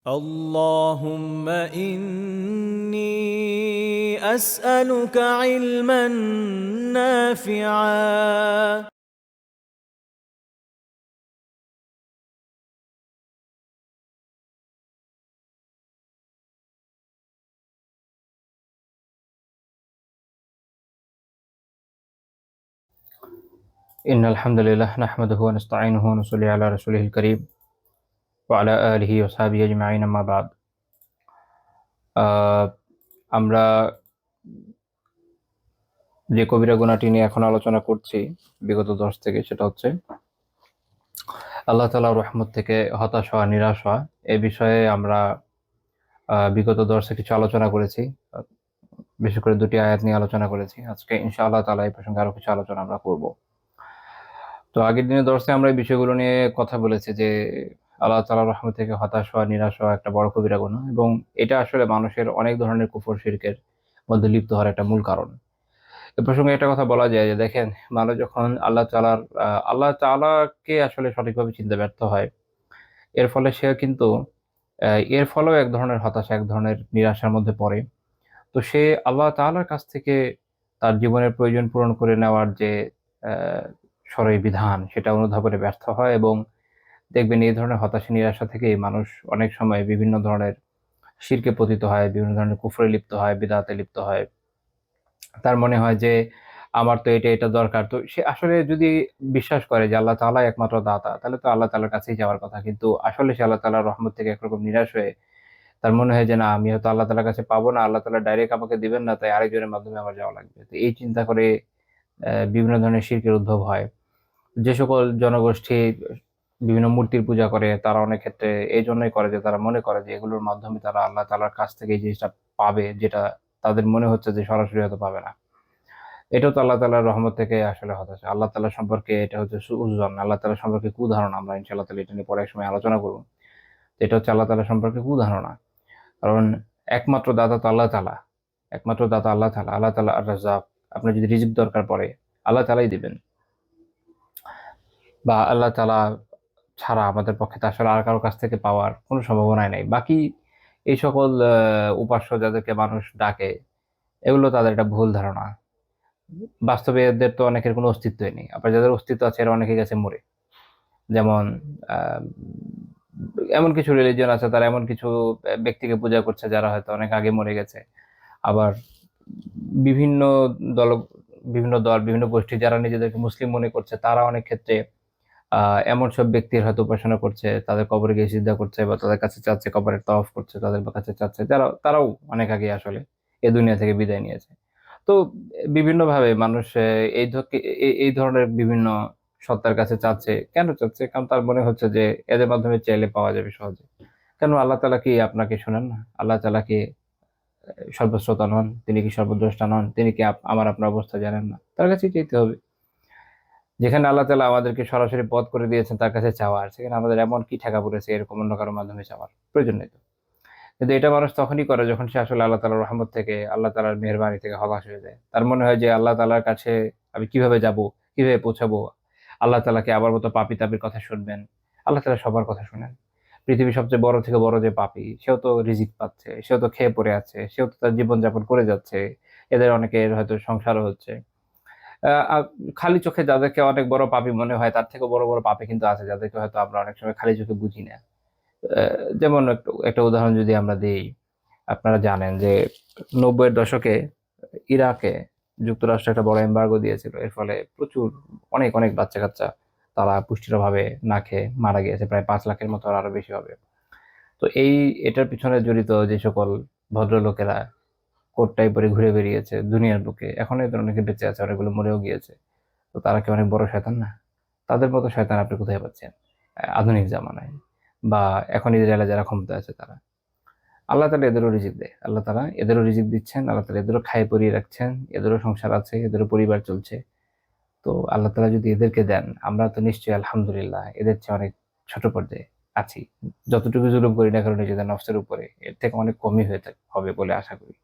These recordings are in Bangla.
اللهم إني أسألك علما نافعا. إن الحمد لله نحمده ونستعينه ونصلي على رسوله الكريم وعلى آله وصحبه أجمعين أما بعد আমরা যে কবিরা গুনাহটি নিয়ে এখন আলোচনা করছি বিগত 10 থেকে, সেটা হচ্ছে আল্লাহ তাআলার রহমত থেকে হতাশ হওয়া, নিরাশ হওয়া। এই বিষয়ে আমরা বিগত 10 কিছু আলোচনা করেছি। বিশেষ করে 2টি আয়াত নিয়ে আলোচনা করেছি। আজকে ইনশাআল্লাহ তাআলা এই প্রসঙ্গে আরো কিছু আলোচনা আমরা করব। তো আগের দিনের দর্শে আমরা এই বিষয়গুলো নিয়ে কথা বলেছি যে আল্লাহ তাআলার রহমত থেকে হতাশ হওয়া, নিরাশ হওয়া একটা বড় কবিরা গুনাহ, এবং এটা আসলে মানুষের অনেক ধরনের কুফর শিরকের মধ্যে লিপ্ত হওয়ার একটা মূল কারণ। এ প্রসঙ্গে একটা কথা বলা যায় যে দেখেন, মানুষ যখন আল্লাহ তাআলাকে আসলে সঠিকভাবে চিনতে ব্যর্থ হয়, এর ফলে সে কিন্তু এর ফলেও এক ধরনের হতাশা, এক ধরনের নিরাশার মধ্যে পড়ে। তো সে আল্লাহ তাআলার কাছ থেকে তার জীবনের প্রয়োজন পূরণ করে নেওয়ার যে আ সরই বিধান, সেটা অনুধাবনে ব্যর্থ হয়, এবং দেখবেন এই ধরনের হতাশা, নিরাশা থেকেই মানুষ অনেক সময় বিভিন্ন ধরনের শিরকে পতিত হয়, বিভিন্ন ধরনের কুফরে লিপ্ত হয়, বিদআতে লিপ্ত হয়। তার মনে হয় যে আমার তো এটা দরকার। তো সে আসলে যদি বিশ্বাস করে যে আল্লাহ তাআলাই একমাত্র দাতা, তাহলে তো আল্লাহ তাআলার কাছেই যাওয়ার কথা। কিন্তু আসলে সে আল্লাহ তাআলার রহমত থেকে একরকম নিরাশ হয়ে তার মনে হয় যে না, আমি হয়তো আল্লাহ তাআলার কাছে পাবো না, আল্লাহ তাআলা ডাইরেক্ট আমাকে দিবেন না, তাই আরেকজনের মাধ্যমে আমার যাওয়া লাগবে। তো এই চিন্তা করে বিভিন্ন ধরনের শিরকের উদ্ভব হয়। যে সকল জনগোষ্ঠী বিভিন্ন মূর্তির পূজা করে, তারা অনেক ক্ষেত্রে এইজন্যই করে যে তারা মনে করে যে এগুলোর মাধ্যমে তারা আল্লাহ তাআলার কাছ থেকে এই জিনিসটা পাবে, যেটা তাদের মনে হচ্ছে যে সরাসরি হয়তো পাবে না। এটাও তো আল্লাহ তাআলার রহমত থেকে আসলে হতাশা। আল্লাহ তাআলা সম্পর্কে এটা হচ্ছে সুউজন। আল্লাহ তাআলা সম্পর্কে কুধারণা। আমরা ইনশাআল্লাহ তাআলা এটা নিয়ে পরে একসময় আলোচনা করব। এটা হচ্ছে আল্লাহ তাআলা সম্পর্কে কুধারণা। কারণ একমাত্র দাতা তো আল্লাহ তাআলা। একমাত্র দাতা আল্লাহ তাআলা। আল্লাহ তাআলা আর-রাজ্জাক। আপনার যদি রিজিক দরকার পড়ে, আল্লাহ তাআলাই দিবেন। বা আল্লাহ তাআলা ছাড়া আমাদের পক্ষে তো আসলে আর কারো কাছ থেকে পাওয়ার কোনো সম্ভাবনাই নাই। বাকি এই সকল উপাস্য যাদেরকে মানুষ ডাকে, এগুলো তাদের একটা ভুল ধারণা। বাস্তবে এদের তো অনেকের কোনো অস্তিত্বই নেই। আবার যাদের অস্তিত্ব আছে এরা অনেকে গেছে মরে। যেমন আ এমন কিছু রিলিজিয়ন আছে, তারা এমন কিছু ব্যক্তিকে পূজা করছে যারা হয়তো অনেক আগে মরে গেছে। আবার বিভিন্ন দল বিভিন্ন দল, বিভিন্ন গোষ্ঠী যারা নিজেদেরকে মুসলিম মনে করছে, তারা অনেক ক্ষেত্রে আ এমন সব ব্যক্তির হয়তো উপাসনা করছে, তাদের কবরে গিয়ে সিজদা করছে বা তাদের কাছে চাচ্ছে, কবরের তওয়াফ করছে, তাদের কাছে চাচ্ছে। তারাও অনেক আগে আসলে এ দুনিয়া থেকে বিদায় নিয়েছে। তো বিভিন্নভাবে মানুষ এই ধ এই ধরনের বিভিন্ন সত্তার কাছে চাচ্ছে। কেন চাচ্ছে? কারণ তার মনে হচ্ছে যে এদের মাধ্যমে চাইলে পাওয়া যাবে সহজে। কেন আল্লাহ তাআলা কি আপনাকে শোনেন না? আল্লাহ তাআলা কি সর্বশ্রোতা নন? তিনি কি সর্বদ্রষ্টা নন? তিনি কি আমার আপনার অবস্থা জানেন না? তার কাছেই চাইতে হবে। যেখানে আল্লাহ তাআলা আমাদেরকে সরাসরি পথ করে দিয়েছেন তার কাছে চাওয়ার, সেখানে আমাদের এমন কি ঠেকা পড়েছে এরকম অন্য কারো মাধ্যমে চাওয়ার? প্রয়োজন নেই তো। কিন্তু এটা মানুষ তখনই করে যখন সে আসলে আল্লাহ তাআলার রহমত থেকে, আল্লাহ তাআলার মেহেরবানি থেকে হতাশ হয়ে যায়। তার মনে হয় যে আল্লাহ তাআলার কাছে আমি কিভাবে যাবো? কিভাবে পৌঁছাবো? আল্লাহ তাআলা কি আমার মতো পাপী-তাপির কথা শুনবেন? আল্লাহ তাআলা সবার কথা শুনেন। পৃথিবীর সবচেয়ে বড় থেকে বড় যে পাপী, সেও তো রিজিক পাচ্ছে, সেও তো খেয়ে পরে আছে, সেও তো তার জীবনযাপন করে যাচ্ছে। এদের অনেকের হয়তো সংসারও হচ্ছে। আ আ খালি চোখে যাদেরকে অনেক বড় পাপী মনে হয়, তার থেকেও বড়, বড় পাপী কিন্তু আছে যাদেরকে হয়তো আমরা অনেক সময় খালি চোখে বুঝি না। অ্যা যেমন একটা উদাহরণ যদি আমরা দেই, আপনারা জানেন যে ৯০ এর দশকে ইরাকে যুক্তরাষ্ট্র একটা বড় এমবার্গো দিয়েছিল। এর ফলে প্রচুর অনেক বাচ্চা-কাচ্চা তারা পুষ্টির অভাবে না খেয়ে মারা গিয়েছে। প্রায় ৫ লাখের মতো, আরো বেশি হবে। তো এটার পিছনে জড়িত যে সকল ভদ্রলোকেরা কোট টাই পরে ঘুরে বেরিয়েছে দুনিয়ার বুকে, এখনো এদের অনেকে বেঁচে আছে, অনেকগুলো মরেও গিয়েছে। তো তারা কি অনেক বড় শয়তান না? তাদের মতো শয়তান আপনি কোথায় পাচ্ছেন? আধুনিক জামানায় বা এখন ইসরায়েলে যারা ক্ষমতায় আছে তারা। আল্লাহ তাআলা এদেরও রিজিক দেয়। আল্লাহ তাআলা এদেরও রিজিক দিচ্ছেন। আল্লাহ তাআলা এদেরও খাইয়ে পরিয়ে রাখছেন। এদেরও সংসার আছে, এদেরও পরিবার চলছে। তো আল্লাহ তাআলা যদি এদেরকে দেন, আমরা তো নিশ্চয়ই আলহামদুলিল্লাহ এদের চেয়ে অনেক ছোট পর্যায়ে আছি। যতটুকু জুলুম করি না কেন নিজেদের নফসের উপরে, এর থেকে অনেক কমই হবে বলে আশা করি।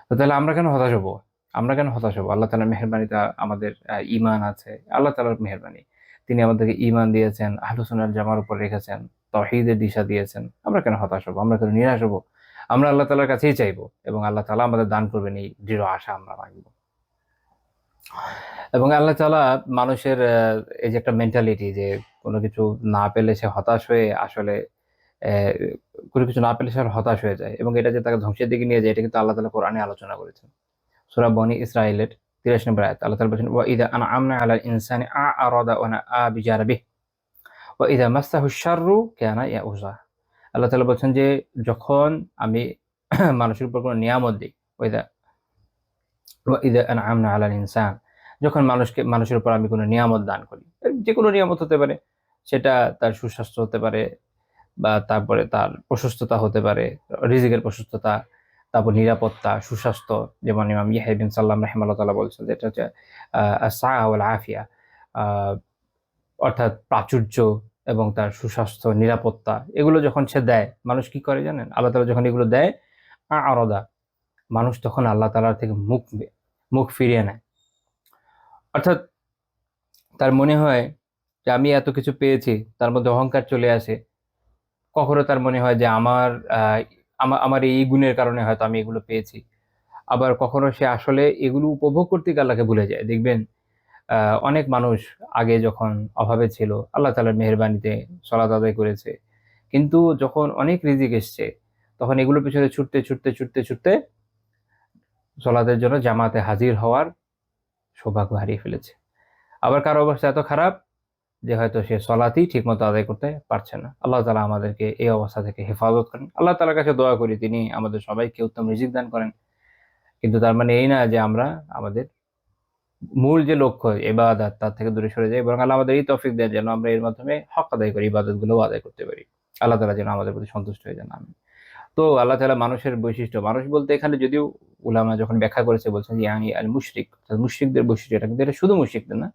তো তাহলে আমরা কেন হতাশ হবো? আমরা কেন হতাশ হবো? আল্লাহ তাআলার মেহেরবানিতে আমাদের ঈমান আছে। আল্লাহ তাআলার মেহেরবানি। তিনি আমাদেরকে ঈমান দিয়েছেন, আহলুস সুন্নাহ ওয়াল জামার উপর রেখেছেন, তাওহীদের দিশা দিয়েছেন, আমরা কেন হতাশ হবো, আমরা কেন নিরাশ হবো? আমরা আল্লাহ তাআলার কাছেই চাইবো এবং আল্লাহ তাআলা আমাদের দান করবেন, এই দৃঢ় আশা আমরা রাখবো। এবং আল্লাহ তাআলা মানুষের এই যে একটা মেন্টালিটি, যে কোনো কিছু না পেলে সে হতাশ হয়ে আসলে আহ, কোনো কিছু না পেলে সে হতাশ হয়ে যায় এবং এটা যে তাকে ধ্বংসের দিকে নিয়ে যায়, এটা কিন্তু আল্লাহ তাআলা কোরআনে আলোচনা করেছেন। সূরা বনী ইসরাঈলের 83 নম্বর আয়াত আল্লাহ তাআলা বলেছেন, ওয়া ইযা আনআমনা আলাল ইনসানি আ'রাদা ওয়া নাআ বিজারবিহি ওয়া ইযা মাসসাহু শাররু কানা ইয়াউসা। আল্লাহ তাআলা বলছেন যে যখন আমি মানুষের উপর কোনো নিয়ামত দিই, ওয়া ইযা আনআমনা আলাল ইনসান, যখন মানুষের উপর আমি কোনো নিয়ামত দান করি, যে কোনো নিয়ামত হতে পারে, সেটা তার সুস্বাস্থ্য হতে পারে, বা তারপরে তার প্রশস্ততা হতে পারে, রিজিকের প্রশস্ততা, তারপর নিরাপত্তা, সুস্বাস্থ্য, যেমন ইমাম ইয়াহয়া বিন সাল্লাম রাহিমাহুল্লাহ তাআলা বলছেন যে এটা হচ্ছে আস-সাআ ওয়াল আফিয়া, আহ, অর্থাৎ প্রাচুর্য এবং তার সুস্বাস্থ্য, নিরাপত্তা, এগুলো যখন সে দেয়, মানুষ কি করে জানেন? আল্লাহ তাআলা যখন এগুলো দেয়, আ'রাদা, মানুষ তখন আল্লাহ তাআলার থেকে মুখ মুখ ফিরিয়ে নেয়। অর্থাৎ তার মনে হয় যে আমি এত কিছু পেয়েছি, তার মধ্যে অহংকার চলে আসে। কখনো তার মনে হয় যে আমার এই গুণের কারণে হয়তো আমি এগুলো পেয়েছি। আবার কখনো সে আসলে এগুলো উপভোগ করতে গিয়ে আল্লাহকে ভুলে যায়। দেখবেন অনেক মানুষ আগে যখন অভাবে ছিল, আল্লাহ তাআলার মেহেরবানিতে সালাত আদায় করেছে, কিন্তু যখন অনেক রিজিক এসছে, তখন এগুলোর পিছনে ছুটতে ছুটতে ছুটতে ছুটতে সালাতের জন্য জামাতে হাজির হওয়ার সৌভাগ্য হারিয়ে ফেলেছে। আবার কারো অবস্থা এত খারাপ যে হয়তো সে সলাতই ঠিকমতো আদায় করতে পারছে না। আল্লাহ তাআলা আমাদেরকে এই অবস্থা থেকে হেফাজত করেন। আল্লাহ তাআলার কাছে দোয়া করি তিনি আমাদের সবাইকে উত্তম রিজিক দান করেন। কিন্তু তার মানে এই না যে আমরা আমাদের মূল যে লক্ষ্য ইবাদত, তার থেকে দূরে সরে যাই, বরং আল্লাহ আমাদের এই তৌফিক দেন যেন আমরা এর মাধ্যমে হক আদায় করি, ইবাদতগুলোও আদায় করতে পারি। আল্লাহ তাআলা যেন আমাদের প্রতি সন্তুষ্ট হয়ে যান। আমিন। তো আল্লাহ তাআলা মানুষের বৈশিষ্ট্য, মানুষ বলতে এখানে যদিও উলামা যখন ব্যাখ্যা করেছে বলছেন যে ইয়ানি আল মুশরিক, মুশরিকদের বৈশিষ্ট্য এটা, কিন্তু এটা শুধু মুশরিকদের না,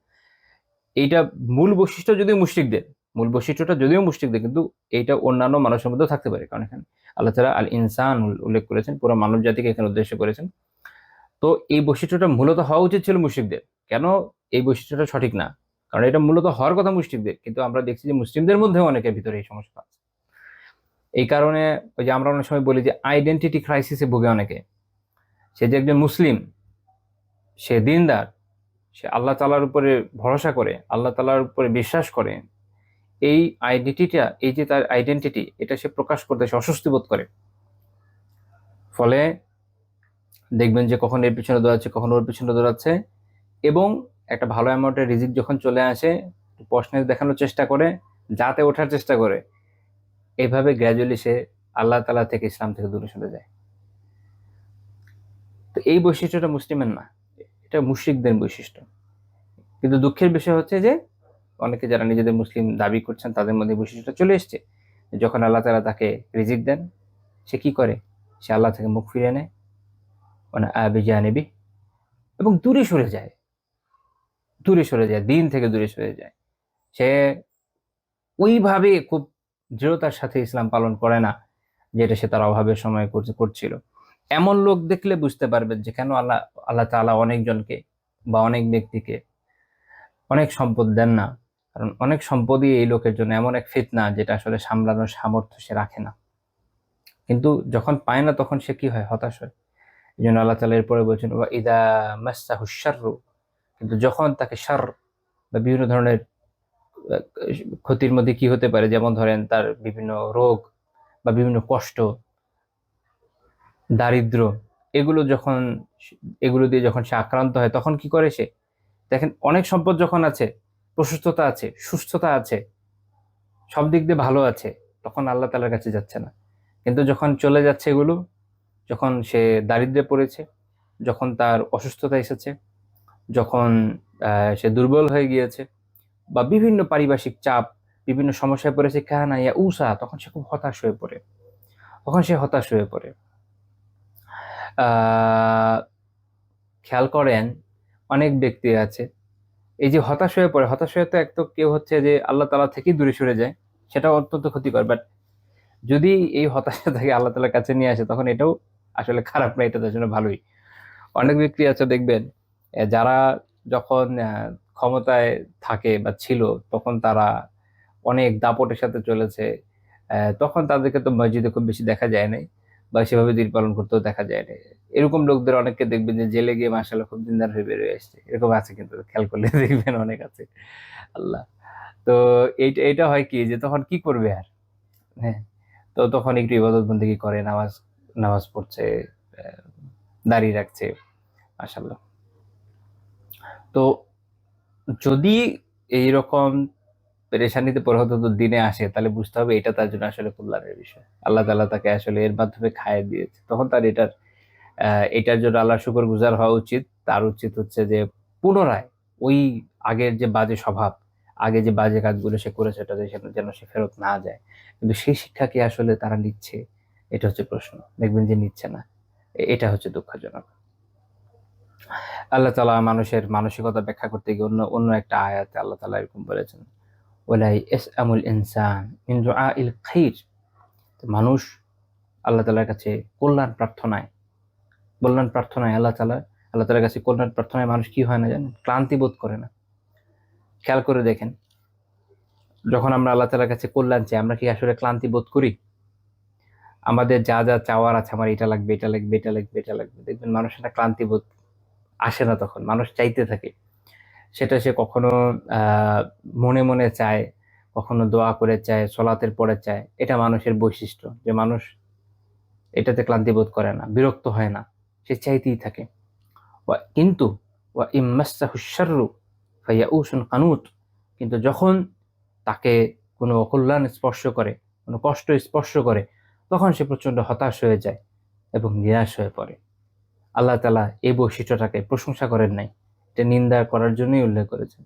এইটা মূল বৈশিষ্ট্য যদিও মুশরিকদের, মূল বৈশিষ্ট্যটা যদিও মুশরিকদের, কিন্তু এইটা অন্যান্য মানুষের মধ্যেও থাকতে পারে। কারণ এখানে আল্লাহ তাআলা আল ইনসান উল্লেখ করেছেন, পুরো মানব জাতিকে এখানে উদ্দেশ্য করেছেন। তো এই বৈশিষ্ট্যটা মূলত হওয়া উচিত ছিল মুশরিকদের। কেন এই বৈশিষ্ট্যটা সঠিক না? কারণ এটা মূলত হওয়ার কথা মুশরিকদের, কিন্তু আমরা দেখছি যে মুসলিমদের মধ্যেও অনেকের ভিতরে এই সমস্যা আছে। এই কারণে ওই যে আমরা অনেক সময় বলি যে আইডেন্টিটি ক্রাইসিসে ভোগে অনেকে। সে যে একজন মুসলিম, সে দিনদার, সে আল্লাহ তাআলার উপরে ভরসা করে, আল্লাহ তাআলার উপরে বিশ্বাস করে, এই আইডেন্টিটিটা, এই যে তার আইডেন্টিটি, এটা সে প্রকাশ করতে সে অস্বস্তি বোধ করে। ফলে দেখবেন যে কখন এর পিছনে দৌড়াচ্ছে, কখন ওর পিছনে দৌড়াচ্ছে, এবং একটা ভালো অ্যামাউন্টের রিজিক যখন চলে আসে, প্রশ্নের দেখানোর চেষ্টা করে, যাতে ওঠার চেষ্টা করে, এইভাবে গ্র্যাজুয়ালি সে আল্লাহ তাআলা থেকে, ইসলাম থেকে দূরে সরে যায়। তো এই বৈশিষ্ট্যটা মুসলিমের না, এটা মুশরিকদের বৈশিষ্ট্য। কিন্তু দুঃখের বিষয় হচ্ছে যে অনেকে যারা নিজেদের মুসলিম দাবি করছেন, তাদের মধ্যে বৈশিষ্ট্যটা চলে এসছে। যখন আল্লাহ তাআলা তাকে রিজিক দেন, সে কি করে? সে আল্লাহ থেকে মুখ ফিরিয়ে নেয়, মানে আবিজানিবি, এবং দূরে সরে যায়, দূরে সরে যায়, দিন থেকে দূরে সরে যায়। সে ওইভাবে খুব দৃঢ়তার সাথে ইসলাম পালন করে না, যেটা সে তার অভাবের সময় করছিল। এমন লোক দেখলে বুঝতে পারবেন যে কেন আল্লাহ তাআলা অনেকজনকে বা অনেক ব্যক্তিকে অনেক সম্পদ দেন না। কারণ অনেক সম্পদই এই লোকের জন্য এমন এক ফিতনা, যেটা আসলে সামলানোর সামর্থ্য সে রাখে না। কিন্তু যখন পায় না, তখন সে কি হয়? হতাশ হয়। এই জন্য আল্লাহ তাআলা এরপরে বলছেন, ওয়া ইদা মাসসাহু শাররু, কিন্তু যখন তাকে শার বা বিভিন্ন ধরনের আহ, ক্ষতির মধ্যে কি হতে পারে, যেমন ধরেন তার বিভিন্ন রোগ বা বিভিন্ন কষ্ট, দারিদ্র্য, এগুলো যখন এগুলো দিয়ে যখন সে আক্রান্ত হয়, তখন কি করে সে? দেখেন, অনেক সম্পদ যখন আছে, প্রশস্ততা আছে, সুস্থতা আছে, সব দিক দিয়ে ভালো আছে, তখন আল্লাহ তাআলার কাছে যাচ্ছে না। কিন্তু যখন চলে যাচ্ছে এগুলো, যখন সে দারিদ্র্যে পড়েছে, যখন তার অসুস্থতা এসেছে, যখন সে দুর্বল হয়ে গিয়েছে, বা বিভিন্ন পারিপার্শ্বিক চাপ, বিভিন্ন সমস্যায় পড়েছে, কানা ইয়া উসা, তখন সে খুব হতাশ হয়ে পড়ে, তখন সে হতাশ হয়ে পড়ে। আহ খেয়াল করেন, অনেক ব্যক্তি আছে এই যে হতাশ হয়ে পড়ে, হতাশ হয়ে তো এক তো কেউ হচ্ছে যে আল্লাহ তাআলা থেকেই দূরে সরে যায়, সেটা অত্যন্ত ক্ষতিকর। বাট যদি এই হতাশা থেকে আল্লাহ তাআলার কাছে নিয়ে আসে, তখন এটাও আসলে খারাপ না, এটা তার জন্য ভালোই। অনেক ব্যক্তি আছে দেখবেন, যারা যখন ক্ষমতায় থাকে বা ছিল, তখন তারা অনেক দাপটের সাথে চলেছে, তখন তাদেরকে তো মসজিদে খুব বেশি দেখা যায় নাই, বা সেভাবে দিন পালন করতেও দেখা যায় নাই। এরকম লোকদের অনেককে দেখবেন যে জেলে গিয়ে মাশাআল্লাহ খুব দিনদার হয়ে বেরিয়ে আসছে, এরকম আছে কিন্তু, খেয়াল করলে দেখবেন অনেক আছে। আল্লাহ। তো এইটা এটা হয় কি যে তখন কি করবে আর, হ্যাঁ, তো তখন একটু ইবাদত বন্দেগী করে, নামাজ নামাজ পড়ছে, আহ, দাঁড়িয়ে রাখছে, মাশাআল্লাহ। তো যদি এইরকম পেরেশানিতে পরিণত দিনে আসে, তাহলে বুঝতে হবে এটা তার জন্য আসলে কল্যাণের বিষয়। আল্লাহ তাআলা তাকে আসলে এর মাধ্যমে খাইয়ে দিয়েছে, তখন তার এটার জন্য আল্লাহর শুকরগুজার হওয়া উচিত। তার উচিত হচ্ছে যে পুনরায় ওই আগের যে বাজে স্বভাব, আগে যে বাজে কাজগুলো সে করেছে, এটা যেন সে ফেরত না যায়। কিন্তু সেই শিক্ষা কি আসলে তারা নিচ্ছে? এটা হচ্ছে প্রশ্ন। দেখবেন যে নিচ্ছে না। এটা হচ্ছে দুঃখজনক। আল্লাহ তাআলা মানুষের মানসিকতা ব্যাখ্যা করতে গিয়ে অন্য অন্য একটা আয়াতে আল্লাহ তাআলা এরকম বলেছেন, ওয়ালা ইয়াসআমুল ইনসান মিন দুআইল খাইর। মানুষ আল্লাহ তাআলার কাছে কল্যাণ প্রার্থনায় আল্লাহ তাআলার কাছে কল্যাণ প্রার্থনায় মানুষ কি হয় না জানেন? ক্লান্তি বোধ করে না। খেয়াল করে দেখেন, যখন আমরা আল্লাহ তাআলার কাছে কল্যাণ চাই, আমরা কি আসলে ক্লান্তি বোধ করি? আমাদের যা যা চাওয়ার আছে, আমার এটা লাগবে, এটা লাগবে, এটা লাগবে, এটা লাগবে, দেখবেন মানুষের একটা ক্লান্তি বোধ আসে না, তখন মানুষ চাইতে থাকে। সেটা সে কখনো মনে মনে চায়, কখনো দোয়া করে চায়, সলাতের পরে চায়। এটা মানুষের বৈশিষ্ট্য, যে মানুষ এটাতে ক্লান্তি বোধ করে না, বিরক্ত হয় না, সে চাইতেই থাকে। কিন্তু ওয়া ইম্মাসাহু শাররু ফায়াউসুন কানুত। কিন্তু যখন তাকে কোনো অকল্যাণ স্পর্শ করে, কোনো কষ্ট স্পর্শ করে, তখন সে প্রচন্ড হতাশ হয়ে যায় এবং নিরাশ হয়ে পড়ে। আল্লাহ তাআলা এই বৈশিষ্ট্যটাকে প্রশংসা করেন নাই, এটা নিন্দা করার জন্যই উল্লেখ করেছেন।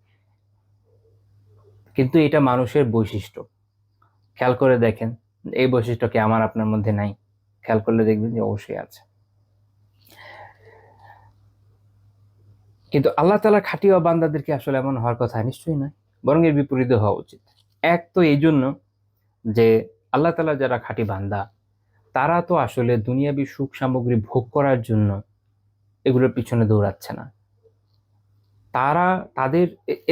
কিন্তু এটা মানুষের বৈশিষ্ট্য। খেয়াল করে দেখেন, এই বৈশিষ্ট্য কি আমার আপনার মধ্যে নাই? খেয়াল করলে দেখবেন যে অবশ্যই আছে। কিন্তু আল্লাহ তাআলা খাঁটি বান্দাদেরকে আসলে এমন হওয়ার কথা নিশ্চয়ই নয়, বরং এর বিপরীতে হওয়া উচিত। এক তো এই জন্য যে আল্লাহ তাআলা যারা খাঁটি বান্দা, তারা তো আসলে দুনিয়াবি সুখ সামগ্রী ভোগ করার জন্য এগুলোর পিছনে দৌড়াচ্ছে না। তারা তাদের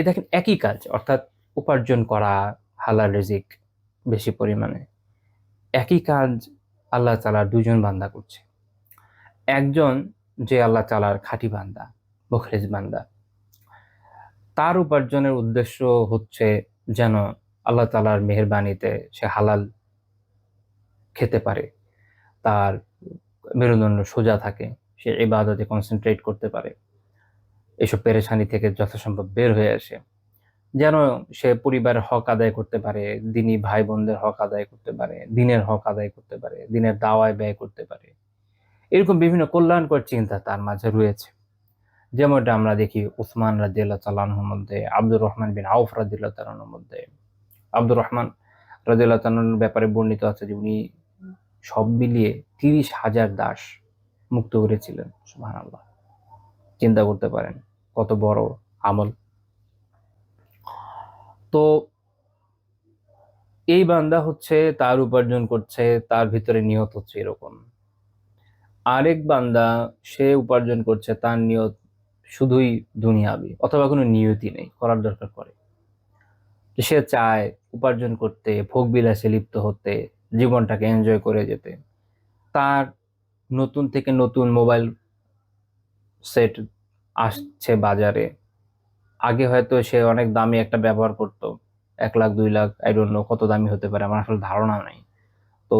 দেখেন একই কাজ, অর্থাৎ উপার্জন করা, হালাল রিজিক বেশি পরিমাণে, একই কাজ আল্লাহ তাআলার দুজন বান্দা করছে। একজন যে আল্লাহ তাআলার খাঁটি বান্দা, মুখলিস বান্দা, তার উপার্জনের উদ্দেশ্য হচ্ছে যেন আল্লাহ তাআলার মেহেরবানিতে সে হালাল খেতে পারে, তার মেরুদণ্ড সোজা থাকে, সে ইবাদতে কনসেন্ট্রেট করতে পারে, এসব পেরেশানি থেকে যথাসম্ভব বের হয়ে আসে, যেন সে পরিবারের হক আদায় করতে পারে, দিনী ভাই বোনদের হক আদায় করতে পারে, দিনের হক আদায় করতে পারে, দিনের দাওয়ায় ব্যয় করতে পারে। এরকম বিভিন্ন কল্যাণকর চিন্তা তার মাঝে রয়েছে। যেমনটা আমরা দেখি উসমান রাদিয়াল্লাহু তাআলা আনহুর মধ্যে, আব্দুর রহমান বিন আউফ রাদিয়াল্লাহু তাআলা আনহুর মধ্যে। আব্দুর রহমান রাদিয়াল্লাহু তাআলা আনহুর ব্যাপারে বর্ণিত আছে যে উনি সব মিলিয়ে 30,000 দাস মুক্ত করেছিলেন। সুবহানাল্লাহ। চিন্তা করতে পারেন কত বড় আমল। তো এই বান্দা হচ্ছে তার উপার্জন করছে, তার ভিতরে নিয়ত হচ্ছে এরকম। আরেক বান্দা, সে উপার্জন করছে, তার নিয়ত শুধুই দুনিয়াবি, অথবা কোনো নিয়তি নেই, করার দরকার করে। সে চায় উপার্জন করতে, ভোগ বিলাসে লিপ্ত হতে, জীবনটাকে এনজয় করে যেতে। তার নতুন থেকে নতুন মোবাইল সেট আসছে বাজারে। আগে হয়তো সে অনেক দামি একটা ব্যবহার করতো, 1 lakh 2 lakh, I don't know কত দামি হতে পারে, আমার আসলে ধারণা নাই। তো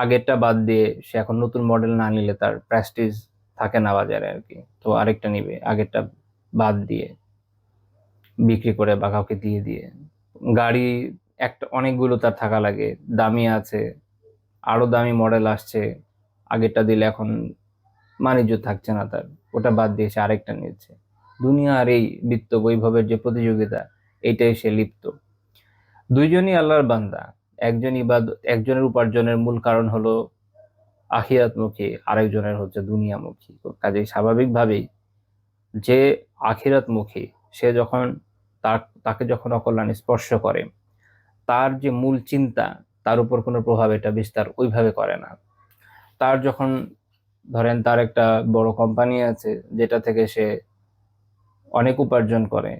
আগেরটা বাদ দিয়ে সে এখন নতুন মডেল না নিলে তার প্রেস্টিজ থাকে না বাজারে আর কি, তো আরেকটা নিবে আগেরটা বাদ দিয়ে, বিক্রি করে বা কাউকে দিয়ে দিয়ে। গাড়ি একটা অনেকগুলো তার থাকা লাগে, দামি আছে, আরো দামি মডেল আসছে, আগেরটা দিলে এখন বাণিজ্য থাকছে না তার, ওটা বাদ দিয়ে সে আরেকটা নিচ্ছে। দুনিয়ার এই বিত্ত বৈভবের যে প্রতিযোগিতা, এইটাই সে লিপ্ত। দুইজনই আল্লাহর বান্দা। একজনের উপার্জনের মূল কারণ হলো আখিরাতমুখী, আরেকজনের হচ্ছে দুনিয়ামুখী। কাজেই স্বাভাবিকভাবেই যে আখিরাতমুখী, সে যখন তাকে যখন অকল্যাণ স্পর্শ করে, তার যে মূল চিন্তা, তার উপর কোনো প্রভাব এটা বিস্তার ওইভাবে করে না। তার যখন ধরেন তার একটা বড় কোম্পানি আছে, যেটা থেকে সে অনেক উপার্জন করে,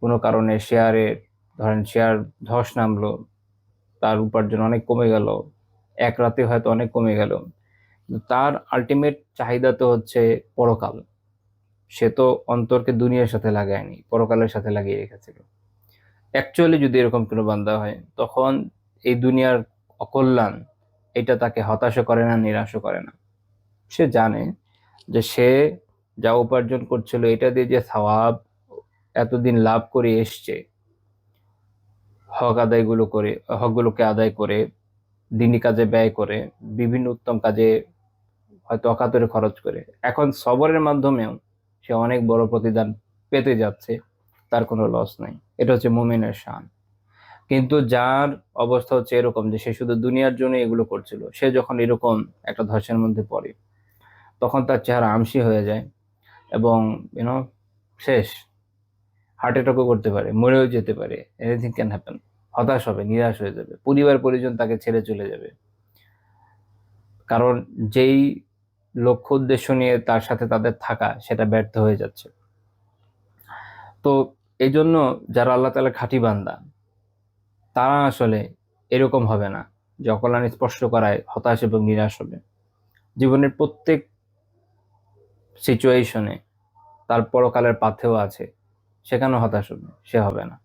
কোনো কারণে শেয়ারে ধরেন শেয়ার ধস নামলো, তার উপার্জন অনেক কমে গেল, এক রাতে হয়তো অনেক কমে গেল, কিন্তু তার আলটিমেট চাহিদা তো হচ্ছে পরকাল। সে তো অন্তরকে দুনিয়ার সাথে লাগায়নি, পরকালের সাথে লাগিয়ে রেখেছিল। অ্যাকচুয়ালি যদি এরকম কোনো বান্দা হয়, তখন এই দুনিয়ার অকল্যাণ এটা তাকে হতাশা করে না, নিরাশও করে না। সে জানে যে সে যা উপার্জন করছিল এটা দিয়ে যে সওয়াব এতদিন লাভ করে এসছে, হক আদায়গুলো করে, হকগুলোকে আদায় করে, দিনী কাজে ব্যয় করে, বিভিন্ন উত্তম কাজে হয়তো অকাতরে খরচ করে, এখন সবরের মাধ্যমেও সে অনেক বড় প্রতিদান পেতে যাচ্ছে, তার কোনো লস নাই। এটা হচ্ছে মুমিনের শান। কিন্তু যার অবস্থা হচ্ছে এরকম যে সে শুধু দুনিয়ার জন্য এগুলো করছিল, সে যখন এরকম একটা ধসের মধ্যে পড়ে, তখন তার চেহারা আমসি হয়ে যায় এবং ইউনো শেষ, হার্ট অ্যাটাকও করতে পারে, মরেও যেতে পারে, এনিথিং ক্যান হ্যাপেন। হতাশ হবে, নিরাশ হয়ে যাবে, পরিবার পরিজন তাকে ছেড়ে চলে যাবে। কারণ যেই লক্ষ্য উদ্দেশ্য নিয়ে তার সাথে তাদের থাকা, সেটা ব্যর্থ হয়ে যাচ্ছে। তো এই জন্য যারা আল্লাহ তাআলার খাঁটি বান্দা, তারা আসলে এরকম হবে না যে অকল্যাণ স্পর্শ করায় হতাশ এবং নিরাশ হবে। জীবনের প্রত্যেক সিচুয়েশনে তার পরকালের পাথেও আছে, সেখানে হতাশ হবে, সে হবে না।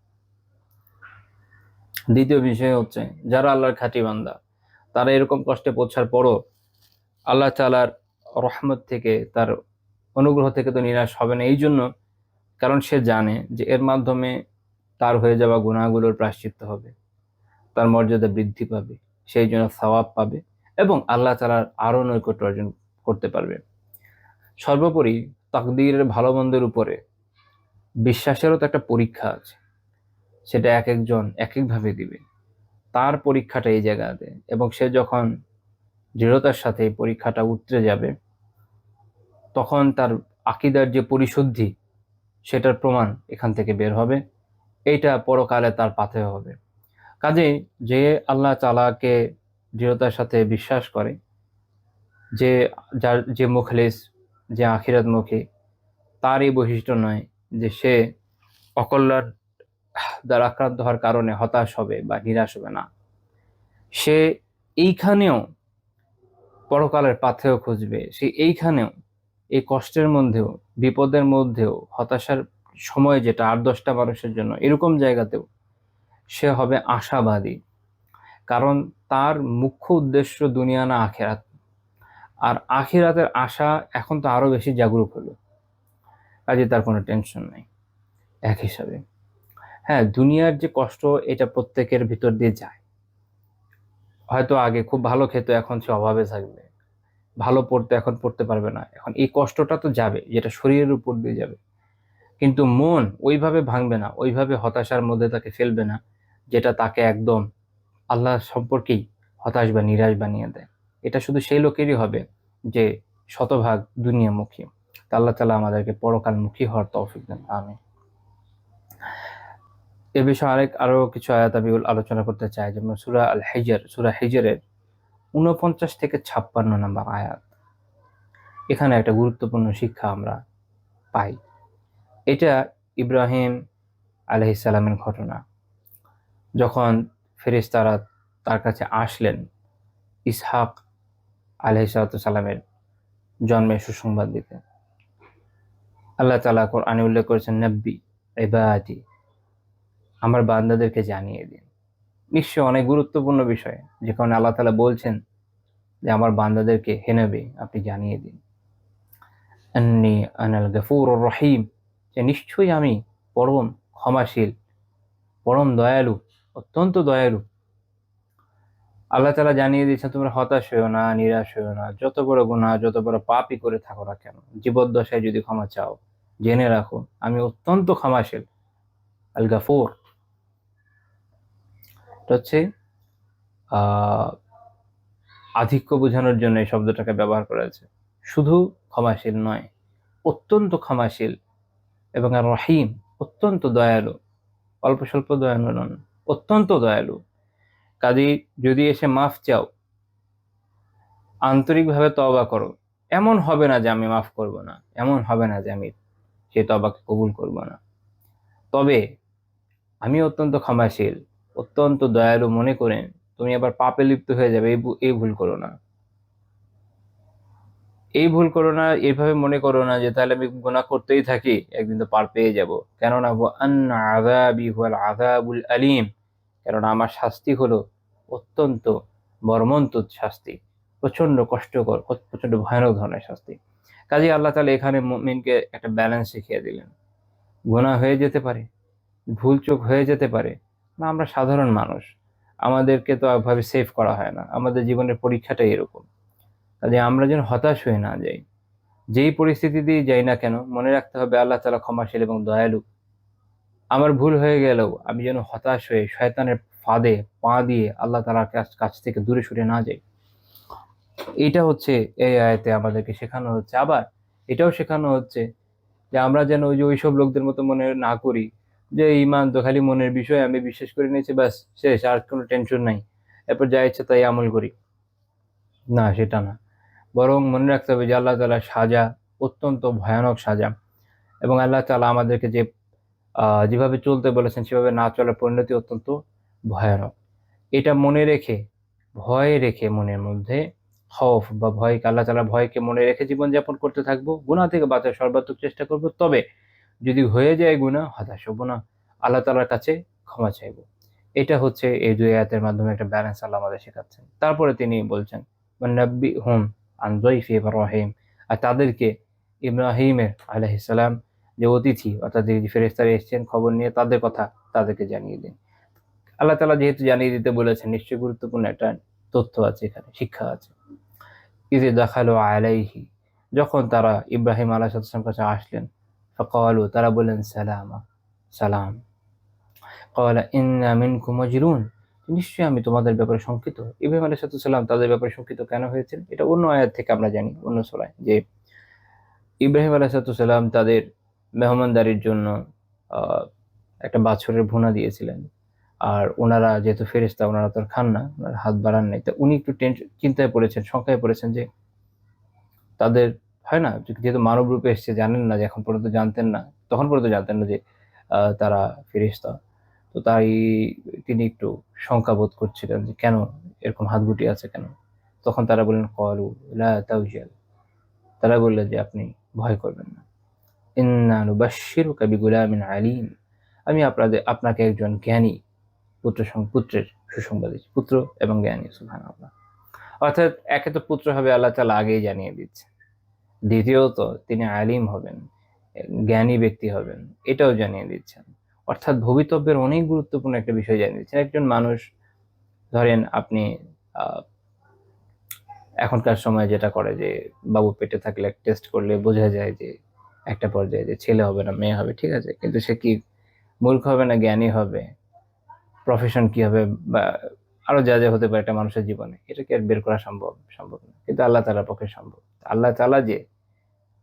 দ্বিতীয় বিষয় হচ্ছে, যারা আল্লাহর খাঁটি বান্দা, তারা এরকম কষ্টে পৌঁছার পরও আল্লাহ তাআলার রহমত থেকে, তার অনুগ্রহ থেকে তো নিরাশ হবে না। এই জন্য, কারণ সে জানে যে এর মাধ্যমে তার হয়ে যাওয়া গুনাহগুলোর প্রায়শ্চিত্ত হবে, তার মর্যাদা বৃদ্ধি পাবে, সেই জন্য সওয়াব পাবে এবং আল্লাহ তাআলার আরো নৈকট্য অর্জন করতে পারবে। সর্বোপরি তাকদীরের ভালো মন্দের উপরে বিশ্বাসেরও তো একটা পরীক্ষা আছে, সেটা এক একজন এক একভাবে দিবে। তার পরীক্ষাটা এই জায়গাতে, এবং সে যখন দৃঢ়তার সাথে এই পরীক্ষাটা উতরে যাবে, তখন তার আকীদার যে পরিশুদ্ধি, সেটার প্রমাণ এখান থেকে বের হবে। এইটা পরকালে তার পাথেয় হবে। কাজেই যে আল্লাহ তাআলাকে দৃঢ়তার সাথে বিশ্বাস করে, যে যার যে মুখলিস, যে আখিরাতমুখী, তার এই বৈশিষ্ট্য নয় যে সে অকল্যাণ দ্বারা আক্রান্ত হওয়ার কারণে হতাশ হবে বা নিরাশ হবে না। সে এইখানেও পরকালের পাথেয় খুঁজবে, সে এইখানেও, এই কষ্টের মধ্যেও, বিপদের মধ্যেও, হতাশার সময়, যেটা ৮-১০টা মানুষের জন্য, এরকম জায়গাতেও সে হবে আশাবাদী। কারণ তার মুখ্য উদ্দেশ্য দুনিয়া না আখিরাত। আর আখিরাতের আশা এখন তো আরো বেশি জাগরুক হলো, কাজে তার কোনো টেনশন নেই। এক হিসাবে, হ্যাঁ, দুনিয়ার যে কষ্ট, এটা প্রত্যেকের ভিতর দিয়ে যায়। হয়তো আগে খুব ভালো খেত, এখন সে অভাবে থাকবে। ভালো পড়তে, এখন পড়তে পারবে না। এখন এই কষ্টটা তো যাবে, যেটা শরীরের উপর দিয়ে যাবে, কিন্তু মন ওইভাবে ভাঙবে না, ওইভাবে হতাশার মধ্যে তাকে ফেলবে না, যেটা তাকে একদম আল্লাহ সম্পর্কেই হতাশ বা নিরাশ বানিয়ে দেয়। এটা শুধু সেই লোকেরই হবে যে শতভাগ দুনিয়ামুখী। তা আল্লাহ তাআলা আমাদেরকে পরকালমুখী হওয়ার তৌফিক দেন, আমিন। এ বিষয়ে আরো কিছু আয়াত আমি আলোচনা করতে চাই, যেমন সূরা হিজরের ৪৯ থেকে ৫৬ নম্বর আয়াত। এখানে একটা গুরুত্বপূর্ণ শিক্ষা আমরা পাই। এটা ইব্রাহিম আলাইহিস সালামের ঘটনা। যখন ফেরেশতারা তার কাছে আসলেন ইসহাক আলাইহিস সালামের জন্মের সুসংবাদ দিতে, আল্লাহ তাআলা কোরআনে উল্লেখ করেছেন, নব্বি ইবাদি, আমার বান্দাদেরকে জানিয়ে দিন। নিশ্চয় অনেক গুরুত্বপূর্ণ বিষয়, যে কারণে আল্লাহ তাআলা বলছেন যে আমার বান্দাদেরকে, হে নবী, আপনি জানিয়ে দিন, আন্নী আনাল গফুরুর রহিম, যে নিশ্চয়ই আমি পরম ক্ষমাশীল, পরম দয়ালু, অত্যন্ত দয়ালু। আল্লাহ তাআলা জানিয়ে দিয়েছেন, তোমরা হতাশ হইও না, নিরাশ হইও না। যত বড় গুনাহ, যত বড় পাপই করে থাকো না কেন, জীবদ্দশায় যদি ক্ষমা চাও, জেনে রাখো আমি অত্যন্ত ক্ষমাশীল। আল গাফুর, এটা হচ্ছে আহ আধিক্য বোঝানোর জন্য এই শব্দটাকে ব্যবহার করা হয়েছে। শুধু ক্ষমাশীল নয়, অত্যন্ত ক্ষমাশীল। এবং আর রহিম, অত্যন্ত দয়ালু, অল্প স্বল্প দয়ালু নন, অত্যন্ত দয়ালু। কাজেই যদি এসে মাফ চাও, আন্তরিকভাবে তওবা করো, এমন হবে না যে আমি মাফ করব না, এমন হবে না যে আমি সেই তওবাকে কবুল করব না। তবে আমি অত্যন্ত ক্ষমাশীল, অত্যন্ত দয়ালু মনে করেন তুমি আবার পাপে লিপ্ত হয়ে যাবে, এই ভুল করো না। এই ভুল করো না, এইভাবে মনে করো না যে তাহলে আমি গুনাহ করতেই থাকি, একদিন তো পার পেয়ে যাব। কেননা আন্না আযাবি হুয়াল আযাবুল আলীম, কেননা আমার শাস্তি হলো অত্যন্ত মর্মন্তুদ শাস্তি, প্রচন্ড কষ্টকর, প্রচন্ড ভয়ানক ধরনের শাস্তি। কাজে আল্লাহ তাআলা এখানে মুমিনকে একটা ব্যালেন্স শিখিয়ে দিলেন। গুনাহ হয়ে যেতে পারে, ভুল চোখ হয়ে যেতে পারে, না আমরা সাধারণ মানুষ, আমাদেরকে তো ওইভাবে সেভ করা হয় না, আমাদের জীবনের পরীক্ষাটাই এরকম। কাজে আমরা যেন হতাশ হয়ে না যাই, যেই পরিস্থিতি দিয়ে যাই না কেন মনে রাখতে হবে আল্লাহ তাআলা ক্ষমাশীল এবং দয়ালু। আমার ভুল হয়ে গেলেও আমি যেন হতাশ হয়ে শয়তানের ফাঁদে পা দিয়ে আল্লাহ তাআলার কাছ থেকে দূরে সরে না যাই। এটা হচ্ছে এই আয়াতে আমাদেরকে শেখানো হচ্ছে। আবার এটাও শেখানো হচ্ছে যে আমরা যেন ওই যে ওইসব লোকদের মতো মনে না করি যে ইমান তো খালি মনের বিষয়, আমি বিশ্বাস করে নিয়েছি ব্যাস শেষ, আর কোনো টেনশন নাই, এরপর যা ইচ্ছে তাই আমল করি। না, সেটা না। বরং মনে রাখতে হবে যে আল্লাহ তাআলার সাজা অত্যন্ত ভয়ানক সাজা, এবং আল্লাহ তাআলা আমাদেরকে যেভাবে চলতে বলেছেন সেভাবে না চলার পরিণতি অত্যন্ত ভয়ানক। এটা মনে রেখে, ভয় রেখে মনের মধ্যে খৌফ বা ভয়কে, আল্লাহ তাআলার ভয়কে মনে রেখে জীবনযাপন করতে থাকবো, গুনাহ থেকে বাঁচার সর্বাত্মক চেষ্টা করব। তবে যদি হয়ে যায় গুনাহ, হতাশ হবো না, আল্লাহ তাআলার কাছে ক্ষমা চাইবো। এটা হচ্ছে এই দুই আয়াতের মাধ্যমে একটা ব্যালেন্স আল্লাহ আমাদের শেখাচ্ছেন। তারপরে তিনি বলছেন ওয়ান্নাব্বিহুম আন যায়ফি ইব্রাহিম, আর তাদেরকে ইব্রাহিমের আলাইহিস সালাম যে অতিথি অর্থাৎ যে ফেরেশতারা এসেছেন খবর নিয়ে, তাদের কথা তাদেরকে জানিয়ে দিন। আল্লাহ তাআলা যেহেতু জানিয়ে দিতে বলেছেন, নিশ্চয়ই গুরুত্বপূর্ণ একটা তথ্য আছে এখানে, শিক্ষা আছে। ইযে দাখালু আলাইহি, যখন তারা ইব্রাহিম আলাইহিস সালামের কাছে আসলেন, ফাকালু, তারা বললেন সালামা, সালাম। ক্বালা ইন্না মিনকুম ওয়াজিলুন, নিশ্চয়ই আমি তোমাদের ব্যাপারে শঙ্কিত। ইব্রাহিম আলাইহিস সালাম তাদের ব্যাপারে শঙ্কিত কেন হয়েছিলেন এটা অন্য আয়াত থেকে আমরা জানি, অন্য সূরায়, যে ইব্রাহিম আলাইহিস সালাম তাদের মেহমানদারির জন্য আহ, একটা বাছুরের ভুনা দিয়েছিলেন। আর ওনারা যেহেতু ফেরেশতা, ওনারা তো আর খান না, ওনার হাত বাড়ান নাই, তো উনি একটু চিন্তায় পড়েছেন, শঙ্কায় পড়েছেন যে তাদের হয় না, যেহেতু মানব রূপে এসেছে, জানেন না যে, এখন পর্যন্ত জানতেন না, তখন পর্যন্ত জানতেন না যে তারা ফেরেশতা। তো তাই তিনি একটু শঙ্কা বোধ করছিলেন যে কেন এরকম হাত গুটিয়ে আছে কেন। তখন তারা বললেন ক্বালু লা তাওজাল, তারা বললেন যে আপনি ভয় করবেন না, ইন্না নুবাশশিরুকা বিগুলামিন আলীম, আমি আপনাকে একজন জ্ঞানী পুত্রের সুসংবাদ দিচ্ছি, পুত্র এবং জ্ঞানী। সুবহানাল্লাহ। অর্থাৎ একে তো পুত্র হবে আল্লাহ তাআলা আগেই জানিয়ে দিচ্ছে, দ্বিতীয়ত তিনি আলিম হবেন, জ্ঞানী ব্যক্তি হবেন, এটাও জানিয়ে দিচ্ছেন। অর্থাৎ ভবিতব্যের অনেক গুরুত্বপূর্ণ একটা বিষয় জানিয়ে দিচ্ছেন। একজন মানুষ, ধরেন আপনি আহ, এখনকার সময় যেটা করে যে বাবু পেটে থাকলে টেস্ট করলে বোঝা যায় যে একটা পর্যায়ে যে ছেলে হবে না মেয়ে হবে, ঠিক আছে, কিন্তু সে কি মূর্খ হবে না জ্ঞানী হবে, প্রফেশন কি হবে, বা আরো যা যা হতে পারে একটা মানুষের জীবনে, এটা কি আর বের করা সম্ভব? সম্ভব না। কিন্তু আল্লাহ তাআলার পক্ষে সম্ভব। আল্লাহ তাআলা যে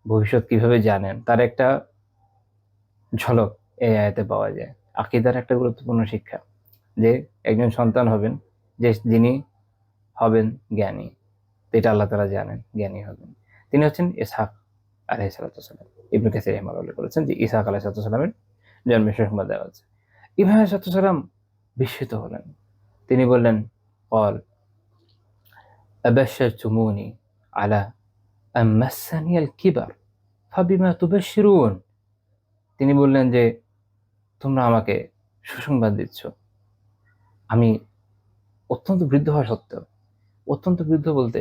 ভবিষ্যৎ কিভাবে জানেন তার একটা ঝলক এই আয়াতে পাওয়া যায়। আকীদার একটা গুরুত্বপূর্ণ শিক্ষা, যে একজন সন্তান হবেন যিনি হবেন জ্ঞানী। তো এটা আল্লাহ তাআলা জানেন, জ্ঞানী হবেন। তিনি হচ্ছেন ইসহাক আলাইহিস সালাম। ইবনে কাসির রাহিমাহুল্লাহ উল্লেখ করেছেন যে ইসহাক আলাইহিস সালামের জন্মের সুসংবাদ দেওয়া হচ্ছে। ইব্রাহিম আলাইহিস সালাম বিস্মিত হলেন। তিনি বললেন ক্বাল আবাশশারতুমুনি আলা আম মাসানিয়াল কিবার ফাবিমা তুবাশশিরুন, তিনি বললেন যে তোমরা আমাকে সুসংবাদ দিচ্ছ, আমি অত্যন্ত বৃদ্ধ হওয়া সত্ত্বেও, অত্যন্ত বৃদ্ধ বলতে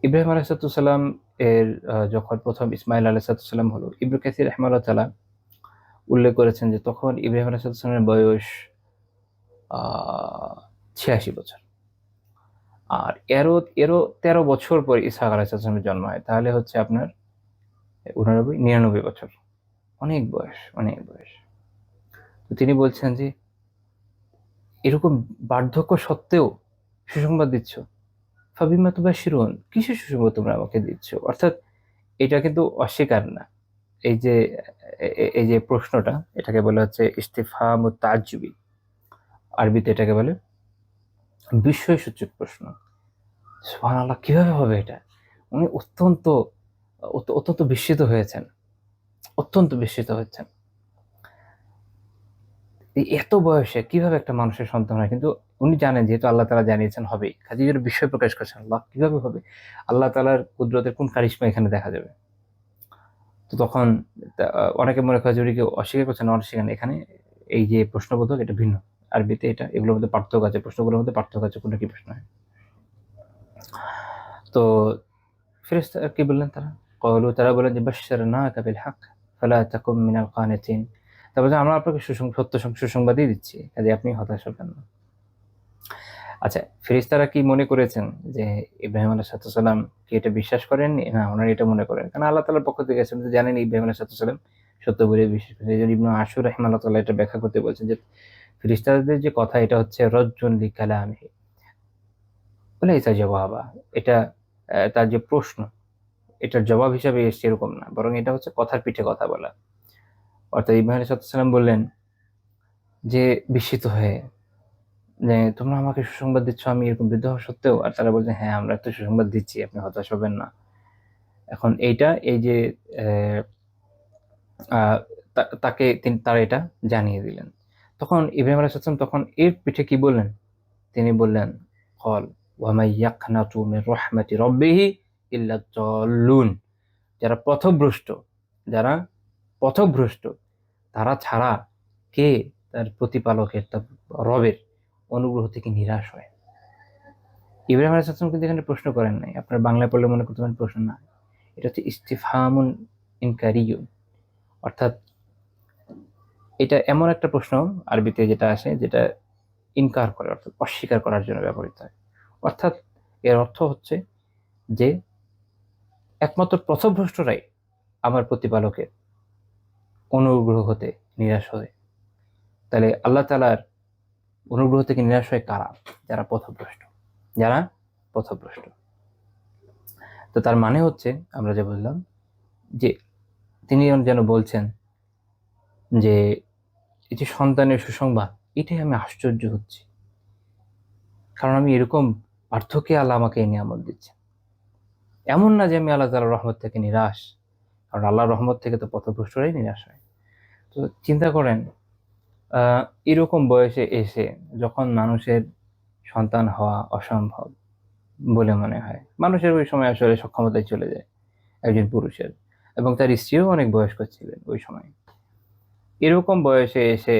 ইব্রাহিম আলাইহিস সালাম এর যখন প্রথম ইসমাইল আলাইহিস সালাম হলো, ইবনে কাসির রাহিমাহুল্লাহ তাআলা উল্লেখ করেছেন যে তখন ইব্রাহিম আলাইহিস সালামের বয়স 86 বছর। আর এরও এরও 13 বছর পর ইসহাক আলাইহিস সালামের জন্ম হয়, তাহলে হচ্ছে আপনার 89 99 বছর, অনেক বয়স, অনেক বয়স। তো তিনি বলছেন যে এরকম বার্ধক্য সত্ত্বেও সুসংবাদ দিচ্ছ, ফাবিমা তুবাশশিরুন, কিসের সুসংবাদ তোমরা আমাকে দিচ্ছ? অর্থাৎ এটা কিন্তু অস্বীকার না। এই যে এই যে প্রশ্নটা, এটাকে বলা হচ্ছে ইস্তিফহামুত তাজ্জুবি, আরবিতে এটাকে বলে বিস্ময়সূচক প্রশ্ন। সুবহানাল্লাহ, কিভাবে হবে এটা? উনি অত্যন্ত বিস্মিত হয়েছেন, অত্যন্ত বিস্মিত হয়েছেন। এই এত বয়সে কিভাবে একটা মানুষের সন্তান হয়? কিন্তু উনি জানেন যেহেতু আল্লাহ তাআলা জানিয়েছেন হবে, খাদিজার বিস্ময় প্রকাশ করছেন, আল্লাহ কিভাবে হবে? আল্লাহ তাআলার কুদরতের কোন কারিশমা এখানে দেখা যাবে? তো তখন অনেকে মনে করে যে উনি কি অস্বীকার করছেন, অস্বীকার না। এখানে এই যে প্রশ্নবোধক এটা ভিন্ন। আরবিতে এটা এগুলোর মধ্যে পার্থক্য আছে, প্রশ্নগুলোর মধ্যে পার্থক্য আছে, কোনটা কি প্রশ্ন হয়। তো ফেরেশতা কি বললেন তারা? ক্বালু তারা বললেন যে বাশশারনাকা বিল হক ফালা তাকুম মিনাল কানিতিন। তারপর যে আমরা আপনাকে সুসংবাদই দিচ্ছি, কাজে আপনি হতাশ হবেন না। আচ্ছা, ফেরেশতারা কি মনে করেছেন যে ইব্রাহিম আলাইহিস সালাম কি এটা বিশ্বাস করেননি? না, ওনারা এটা মনে করেন। কারণ আল্লাহ তাআলার পক্ষ থেকে আপনি তো জানেন ইব্রাহিম আলাইহিস সালাম সত্য বলে বিশ্বাস করেন। এইজন্য ইবনে আশুর রাহিমাহুল্লাহ তাআলা এটা ব্যাখ্যা করতে বলছেন যে ফেরেশতাদের যে কথা এটা হচ্ছে রজ্জুন লিকালামিহি ওয়ালাইসা জাওয়াবা। এটা তার যে প্রশ্ন এটার জবাব হিসাবে এসছে এরকম না, বরং এটা হচ্ছে কথার পিঠে কথা বলা। অর্থাৎ ইব্রাহিম আলাইহিস সালাম বললেন যে বিস্মিত হয়ে যে তোমরা আমাকে সুসংবাদ দিচ্ছ আমি এরকম বৃদ্ধ হওয়া সত্ত্বেও, আর তারা বলছে হ্যাঁ আমরা তো সুসংবাদ দিচ্ছি, আপনি হতাশ হবেন না। এখন এইটা এই যে আহ, আহ, তাকে তারা এটা জানিয়ে দিলেন। তখন ইব্রাহিম আলাইহিস সালাম তখন এর পিঠে কি বললেন? তিনি বললেন কল ওয়ামাই ইয়াকনাতু মির রাহমাতি রাব্বিহি ইল্লা যাল্লুন। যারা পথভ্রষ্ট, যারা পথভ্রষ্ট তারা ছাড়া কে তার প্রতিপালকের, তার রবের অনুগ্রহ থেকে নিরাশ হয়। ইব্রাহিম আলাইহিস সালাম কিন্তু এখানে প্রশ্ন করেন নাই। আপনার বাংলায় পড়লে মনে করতে পারেন প্রশ্ন না, এটা হচ্ছে ইস্তিফহামুন ইনকারিয়ুন। অর্থাৎ এটা এমন একটা প্রশ্ন আরবিতে যেটা আসে যেটা ইনকার করে, অর্থাৎ অস্বীকার করার জন্য ব্যবহৃত হয়। অর্থাৎ এর অর্থ হচ্ছে যে একমাত্র পথভ্রষ্টরাই আমার প্রতিপালকের অনুগ্রহ হতে নিরাশ হয়। তাহলে আল্লাহ তাআলার অনুগ্রহ থেকে নিরাশ হয় কারা? যারা পথভ্রষ্ট, যারা পথভ্রষ্ট। তো তার মানে হচ্ছে আমরা যে বললাম যে তিনি যেন বলছেন যে এই যে সন্তানের সুসংবাদ, এটাই আমি আশ্চর্য হচ্ছি, কারণ আমি এরকম পার্থক্যে আল্লাহ আমাকে এই নিয়ামত দিচ্ছেন। এমন না যে আমি আল্লাহ তাআলার রহমত থেকে নিরাশ, কারণ আল্লাহর রহমত থেকে তো পথভ্রষ্টরাই নিরাশ হয়। তো চিন্তা করেন আহ এরকম বয়সে এসে যখন মানুষের সন্তান হওয়া অসম্ভব বলে মনে হয়, মানুষের ওই সময় আসলে সক্ষমতায় চলে যায় একজন পুরুষের, এবং তার স্ত্রীও অনেক বয়স্ক ছিলেন ওই সময়। এরকম বয়সে এসে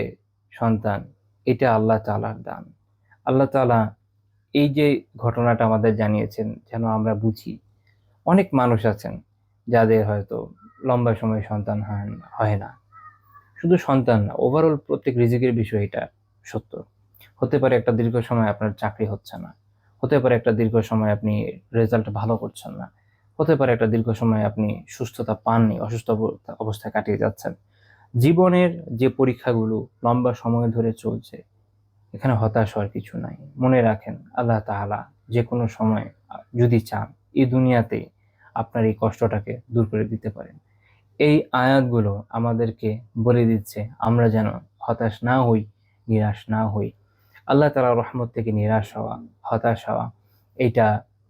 সন্তান, এটা আল্লাহ তাআলার দান। আল্লাহ তাআলা এই যে ঘটনাটা আমাদের জানিয়েছেন যেন আমরা বুঝি। অনেক মানুষ আছেন যাদের হয়তো লম্বা সময় সন্তান হয় না। শুধু সন্তান না, ওভারঅল প্রত্যেক রিজিকের বিষয় এটা সত্য। হতে পারে একটা দীর্ঘ সময় আপনার চাকরি হচ্ছে না, হতে পারে একটা দীর্ঘ সময় আপনি রেজাল্ট ভালো করছেন না, হতে পারে একটা দীর্ঘ সময় আপনি সুস্থতা পাননি, অসুস্থ অবস্থায় কাটিয়ে যাচ্ছেন। জীবনের যে পরীক্ষাগুলো লম্বা সময় ধরে চলছে, এখানে হতাশ হওয়ার কিছু নাই। মনে রাখেন আল্লাহ তাআলা যে কোনো সময় যদি চান এই দুনিয়াতে আপনার এই কষ্টটাকে দূর করে দিতে পারেন। এই আয়াতগুলো আমাদেরকে বলে দিচ্ছে আমরা যেন হতাশ না হই, নিরাশ না হই। আল্লাহ তাআলার রহমত থেকে নিরাশ হওয়া, হতাশ হওয়া, এটা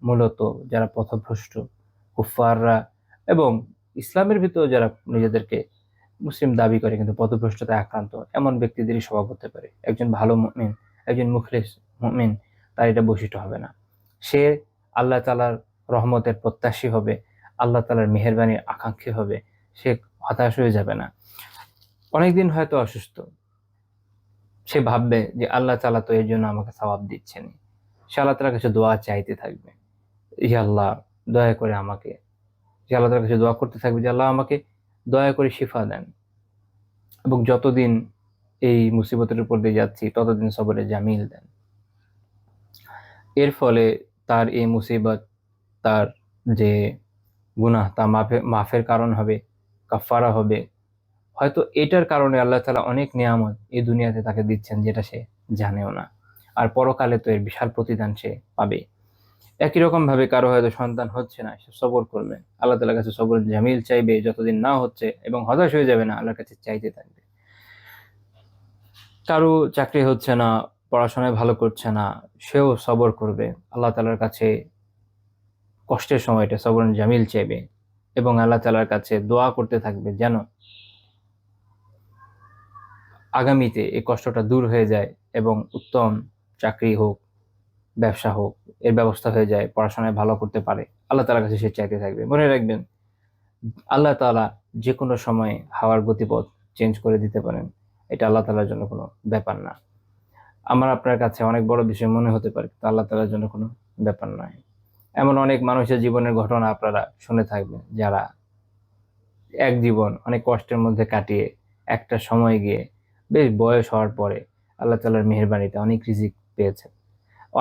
মূলত যারা পথভ্রষ্ট কুফাররা এবং ইসলামের ভিতর যারা নিজেদেরকে মুসলিম দাবি করে কিন্তু পথভ্রষ্টতায় আক্রান্ত এমন ব্যক্তিদেরই স্বভাব হতে পারে। একজন ভালো মুমিন, একজন মুখলিস মুমিন, তার এটা বৈশিষ্ট্য হবে না। সে আল্লাহ তাআলার রহমতের প্রত্যাশী হবে, আল্লাহ তাআলার মেহেরবানির আকাঙ্ক্ষী হবে। সে হতাশ হয়ে যাবে না। অনেকদিন হয়তো অসুস্থ, সে ভাববে যে আল্লাহ তাআলা তো এর জন্য আমাকে সওয়াব দিচ্ছেন। সে আল্লাহ তাআলার কাছে দোয়া চাইতে থাকবে, ই আল্লাহ দয়া করে আমাকে, সে আল্লাহ তাআলার কাছে দোয়া করতে থাকবে যে আল্লাহ আমাকে দয়া করে শিফা দেন। এবং যতদিন এই মুসিবতের উপর দিয়ে যাচ্ছি ততদিন সবরে জামিল দেন। এর ফলে তার এই মুসিবত, তার যে গুনাহ তা মাফের কারণ হবে, কাফারা হবে। হয়তো এটার কারণে আল্লাহ তাআলা অনেক নিয়ামত এই দুনিয়াতে তাকে দিচ্ছেন যেটা সে জানেও না। আর পরকালে তো এর বিশাল প্রতিদান সে পাবে। একই রকম ভাবে কারো হয়তো সন্তান হচ্ছে না, সে সবর করবে, আল্লাহ তাআলার কাছে সবর জামিল চাইবে যতদিন না হচ্ছে, এবং হতাশ হয়ে যাবে না, আল্লাহর কাছে চাইতে থাকবে। কারো চাকরি হচ্ছে না, পড়াশোনায় ভালো করছে না, সেও সবর করবে, আল্লাহ তাআলার কাছে কষ্টের সময়টা সবর জামিল চাইবে এবং আল্লাহ তাআলার কাছে দোয়া করতে থাকবে যেন আগামীতে এই কষ্টটা দূর হয়ে যায় এবং উত্তম চাকরি হোক, ব্যবসা হোক, এর ব্যবস্থা হয়ে যায়, পড়াশোনায় ভালো করতে পারে, আল্লাহ তাআলার কাছে সে চাইতে থাকবে। মনে রাখবেন, আল্লাহ তাআলা যে কোনো সময় হাওয়ার গতিপথ চেঞ্জ করে দিতে পারেন। এটা আল্লাহ তাআলার জন্য কোনো ব্যাপার না। আমার আপনার কাছে অনেক বড় বিষয় মনে হতে পারে, কিন্তু আল্লাহ তাআলার জন্য কোনো ব্যাপার নয়। এমন অনেক মানুষের জীবনের ঘটনা আপনারা শুনে থাকবেন, যারা এক জীবন অনেক কষ্টের মধ্যে কাটিয়ে একটা সময় গিয়ে বেশ বয়স হওয়ার পরে আল্লাহ তাআলার মেহেরবানিতে অনেক রিজিক পেয়েছেন।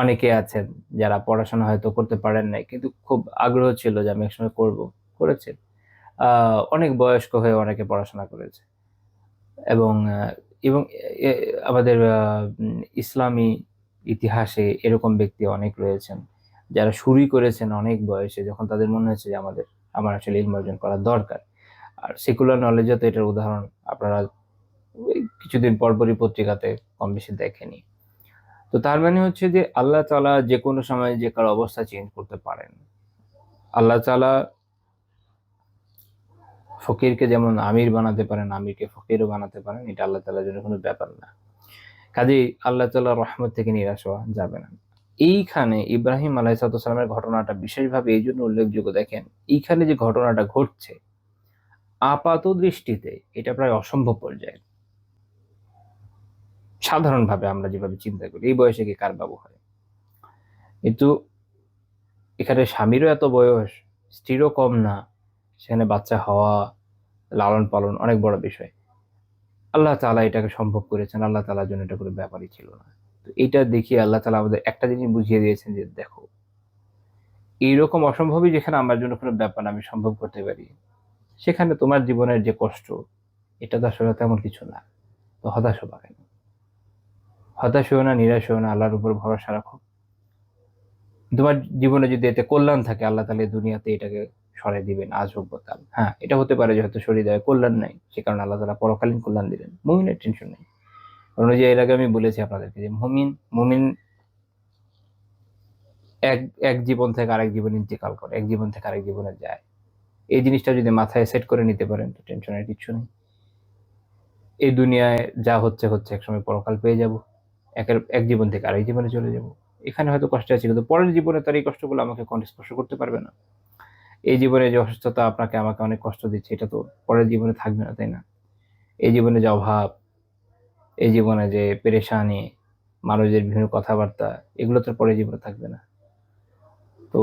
অনেকে আছেন যারা পড়াশোনা হয়তো করতে পারেন নাই, কিন্তু খুব আগ্রহ ছিল যে আমি একসময় করব, করেছে। অনেক বয়স্ক হয়ে অনেকে পড়াশোনা করেছে। এবং এবং আমাদের ইসলামী ইতিহাসে এরকম ব্যক্তি অনেক রয়েছেন, যারা শুরুই করেছেন অনেক বয়সে, যখন তাদের মনে হয়েছে যে আমার আসলে ইলম অর্জন করা দরকার। আর সেকুলার নলেজও তো এটার উদাহরণ আপনারা ওই কিছুদিন পরপরই পত্রিকাতে কম বেশি দেখেনি। তো তার মানে হচ্ছে যে আল্লাহ তাআলা যে কোনো সময় যে কারো অবস্থা চেঞ্জ করতে পারেন। আল্লাহ তাআলা ফকিরকে যেমন আমির বানাতে পারেন, আমিরকে ফকিরও বানাতে পারেন। এটা আল্লাহ তাআলার জন্য কোনো ব্যাপার না। কাজেই আল্লাহ তাআলার রহমত থেকে নিরাশ হওয়া যাবে না। এইখানে ইব্রাহিম আলাইহিসসালামের ঘটনাটা বিশেষভাবে এই জন্য উল্লেখযোগ্য। দেখেন, এইখানে যে ঘটনাটা ঘটছে, আপাত দৃষ্টিতে এটা প্রায় অসম্ভব পর্যায়ে। সাধারণভাবে আমরা যেভাবে চিন্তা করি, এই বয়সে কি কার বাবু হয়? কিন্তু এখানে স্বামীরও এত বয়স, স্ত্রীরও কম না, সেখানে বাচ্চা হওয়া, লালন পালন অনেক বড় বিষয়। আল্লাহ তাআলা এটাকে সম্ভব করেছেন, আল্লাহ তাআলার জন্য এটা কোনো ব্যাপারই ছিল না। তো এইটা দেখিয়ে আল্লাহ তাআলা আমাদের একটা জিনিস বুঝিয়ে দিয়েছেন যে দেখো, এইরকম অসম্ভবই যেখানে আমার জন্য কোনো ব্যাপার না, আমি সম্ভব করতে পারি, সেখানে তোমার জীবনের যে কষ্ট, এটা তো আসলে তেমন কিছু না। তো হতাশ হবা কেন? হতাশ হও না, নিরাশ হও না, আল্লাহর উপর ভরসা রাখো। তোমার জীবনে যদি এতে কল্যাণ থাকে, আল্লাহ তাআলা এই দুনিয়াতে এটাকে সরাই দিবেন, আজ হোক বা কাল। হ্যাঁ, এটা হতে পারে যে হয়তো শরীরে কল্যাণ নাই, সে কারণে আল্লাহ তাআলা পরকালীন কল্যাণ দিলেন। মুমিনের টেনশন নেই। কারণ ওই যে এর আগে আমি বলেছি আপনাদেরকে যে মুমিন মুমিন এক এক জীবন থেকে আরেক জীবন ইন্তেকাল করে, এক জীবন থেকে আরেক জীবনে যায়। এই জিনিসটা যদি মাথায় সেট করে নিতে পারেন, তো টেনশনের কিছু নেই। এই দুনিয়ায় যা হচ্ছে হচ্ছে, একসময় পরকাল পেয়ে যাব, এক জীবন থেকে আরেক জীবনে চলে যাব। এখানে হয়তো কষ্ট আছে, কিন্তু পরের জীবনে তার এই কষ্টগুলো আমাকে কখনো স্পর্শ করতে পারবে না। এই জীবনে যে অসুস্থতা আপনাকে আমাকে অনেক কষ্ট দিচ্ছে, এটা তো পরের জীবনে থাকবে না, তাই না? এই জীবনে যে অভাব, এই জীবনে যে পেরেশানি, মানুষদের বিভিন্ন কথাবার্তা, এগুলো তো পরের জীবনে থাকবে না। তো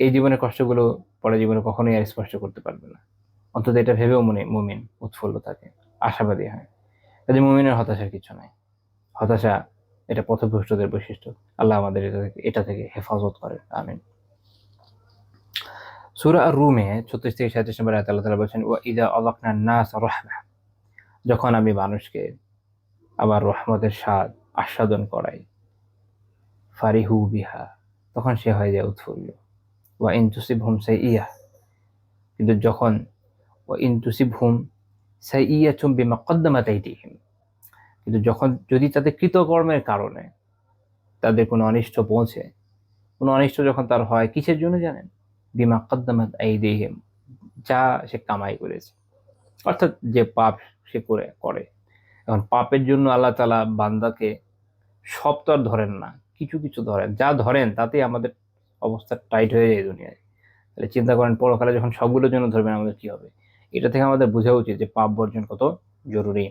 এই জীবনের কষ্টগুলো পরের জীবনে কখনোই আর স্পর্শ করতে পারবে না। অন্তত এটা ভেবেও মুমিন উৎফুল্ল থাকে, আশাবাদী হয়। কাজে মুমিনের হতাশার কিছু নাই। হতাশা এটা পথভ্রষ্টদের বৈশিষ্ট্য। আল্লাহ আমাদের এটা থেকে হেফাজত করে। আমিন। সূরা আর-রুমে 36 থেকে 37 নম্বর আয়াতে আল্লাহ তাআলা বলেছেন, ওয়া ইযা আযাকনা নাস রাহমা, যখন আমি মানুষকে আমার রহমতের স্বাদ আস্বাদন করাই, ফারিহু বিহা, তখন সে হয়ে যায় উৎফুল্ল। ওয়া ইন তুসিবহুম সাইয়্যা, কিন্তু যখন ওয়া ইন তুসিবহুম সাইয়্যাতুম বিমা কদ্দামাত আইদিহিম, কিন্তু যখন যদি তাদের কৃতকর্মের কারণে তাদের কোনো অনিষ্ট পৌঁছে, কোনো অনিষ্ট যখন তার হয়, কিসের জন্য জানেন? বিমা কদ্দামাত আইদিহিম, যা সে কামাই করেছে, অর্থাৎ যে পাপ সে করে। এখন পাপের জন্য আল্লাহ তাআলা বান্দাকে সব তো আর ধরেন না, কিছু কিছু ধরেন। যা ধরেন তাতেই আমাদের অবস্থা টাইট হয়ে যায় দুনিয়ায়। তাহলে চিন্তা করেন, পরকালে যখন সবগুলোর জন্য ধরবেন, আমাদের কি হবে? এটা থেকে আমাদের বোঝা উচিত যে পাপ বর্জন কত জরুরি।